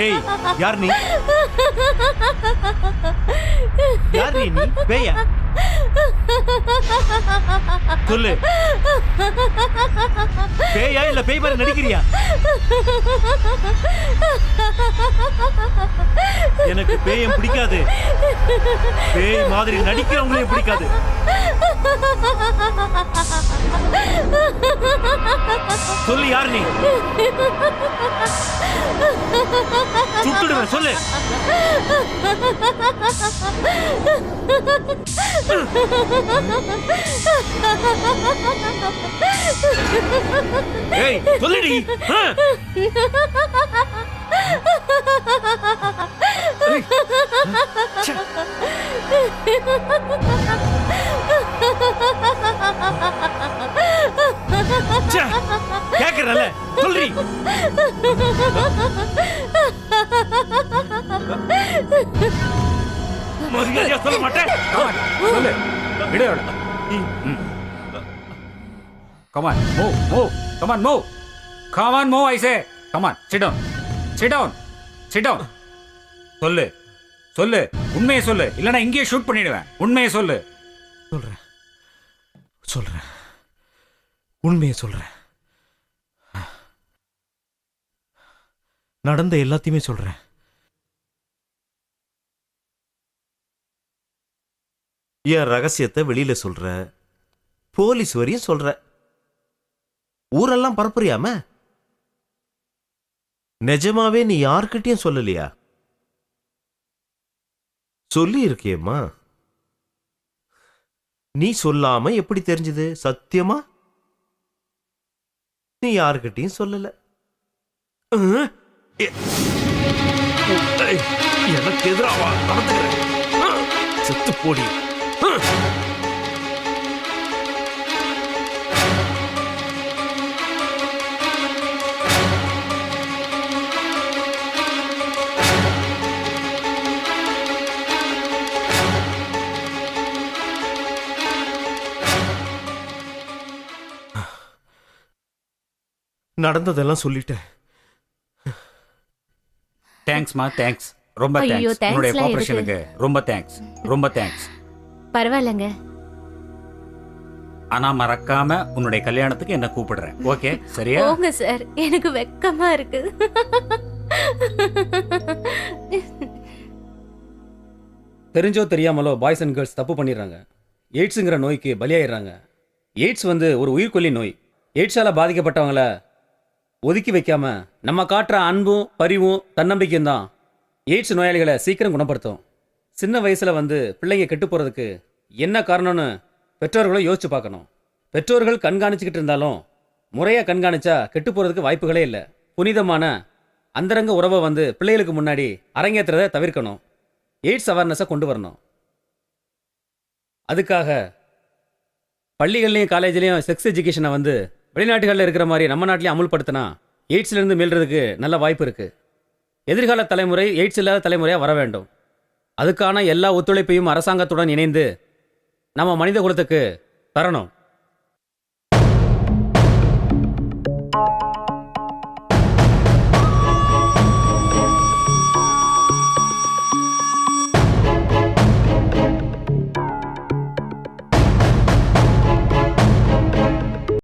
ஏய், யார் நீ? யார் நீ? பேயா? சொல்லு. பேயா இல்ல பேய் மாதிரி நடிக்கிறியா? எனக்கு பேயம் பிடிக்காது. பேய் மாதிரி நடிக்கிறவங்களையும் பிடிக்காது. சொல்லு, யார் நீ? சுட்டுடுவேன், சொல்லு. ஏய், சொல்லுடி. கேக்குறல, சொல்றி. மரியாதையா சொல்ல மாட்டேன். சொல்லு, விடு அவளை. Come on, move, move. Come on, move. Come on, move, I say. Come on, sit down. Sit down. Sit down. சொல்லு, சொல்லு, உண்மையை சொல்லு, இல்லைன்னா இங்கேயே ஷூட் பண்ணிடுவேன். உண்மையை சொல்லு. சொல்றேன், சொல்றேன், உண்மையை சொல்றேன். நடந்த எல்லாத்தையுமே சொல்றேன். என் ரகசியத்தை வெளியில சொல்ற, போலீஸ் வரையும் சொல்ற, ஊரெல்லாம் பரப்புறியாம? நிஜமாவே நீ யார்கிட்டயும் சொல்லலையா? சொல்லி இருக்கியம்மா. நீ சொல்லாம எப்படி தெரிஞ்சது? சத்தியமா நீ யாருக்கிட்டையும் சொல்லல. எனக்கு எதிராவா நடந்துக்கிறேன்? செத்து போடி. நடந்ததெல்லாம் சொல்லிட்டேன். தேங்க்ஸ்மா, தேங்க்ஸ், ரொம்ப ஐயோ, தேங்க்ஸ். உன்னுடைய thanksலாம் கோஆபரேஷனுக்கு ரொம்ப தேங்க்ஸ், ரொம்ப தேங்க்ஸ். பரவாயில்லங்க. ஆனா மறக்காம உன்னுடைய கல்யாணத்துக்கு என்ன கூப்பிடுறேன். ஓகே, சரியா? போங்க சார், எனக்கு வெக்கமா இருக்கு. தெரிஞ்சோ தெரியாமலோ பாய்ஸ் அண்ட் கேர்ள்ஸ் தப்பு பண்ணிடுறாங்க. எய்ட்ஸுங்கிற நோய்க்கு பலியாயிடுறாங்க. எய்ட்ஸ் வந்து ஒரு உயிர்கொல்லி நோய். எய்ட்ஸால் பாதிக்கப்பட்டவங்கள ஒதுக்கி வைக்காம நம்ம காட்டுற அன்பும் பரிவும் தன்னம்பிக்கையும் தான் எய்ட்ஸ் நோயாளிகளை சீக்கிரம் குணப்படுத்தும். சின்ன வயசில் வந்து பிள்ளைங்க கெட்டு போகிறதுக்கு என்ன காரணம்னு பெற்றோர்களும் யோசிச்சு பார்க்கணும். பெற்றோர்கள் கண்காணிச்சுக்கிட்டு இருந்தாலும் முறையாக கண்காணிச்சா கெட்டு போகிறதுக்கு வாய்ப்புகளே இல்லை. புனிதமான அந்தரங்க உறவை வந்து பிள்ளைகளுக்கு முன்னாடி அரங்கேற்றுறதை தவிர்க்கணும். எய்ட்ஸ் அவேர்னஸை கொண்டு வரணும். அதுக்காக பள்ளிகள்லையும் காலேஜ்லேயும் செக்ஸ் எஜுகேஷனை வந்து வெளிநாட்டுகளில் இருக்கிற மாதிரி நம்ம நாட்டிலையும் அமுல்படுத்தினா எய்ட்ஸ்லேருந்து மீள்றதுக்கு நல்ல வாய்ப்பு இருக்குது. எதிர்கால தலைமுறை எய்ட்ஸ் இல்லாத தலைமுறையாக வர வேண்டும். அதுக்கான எல்லா ஒத்துழைப்பையும் அரசாங்கத்துடன் இணைந்து நம்ம மனித குலத்துக்கு தரணும்.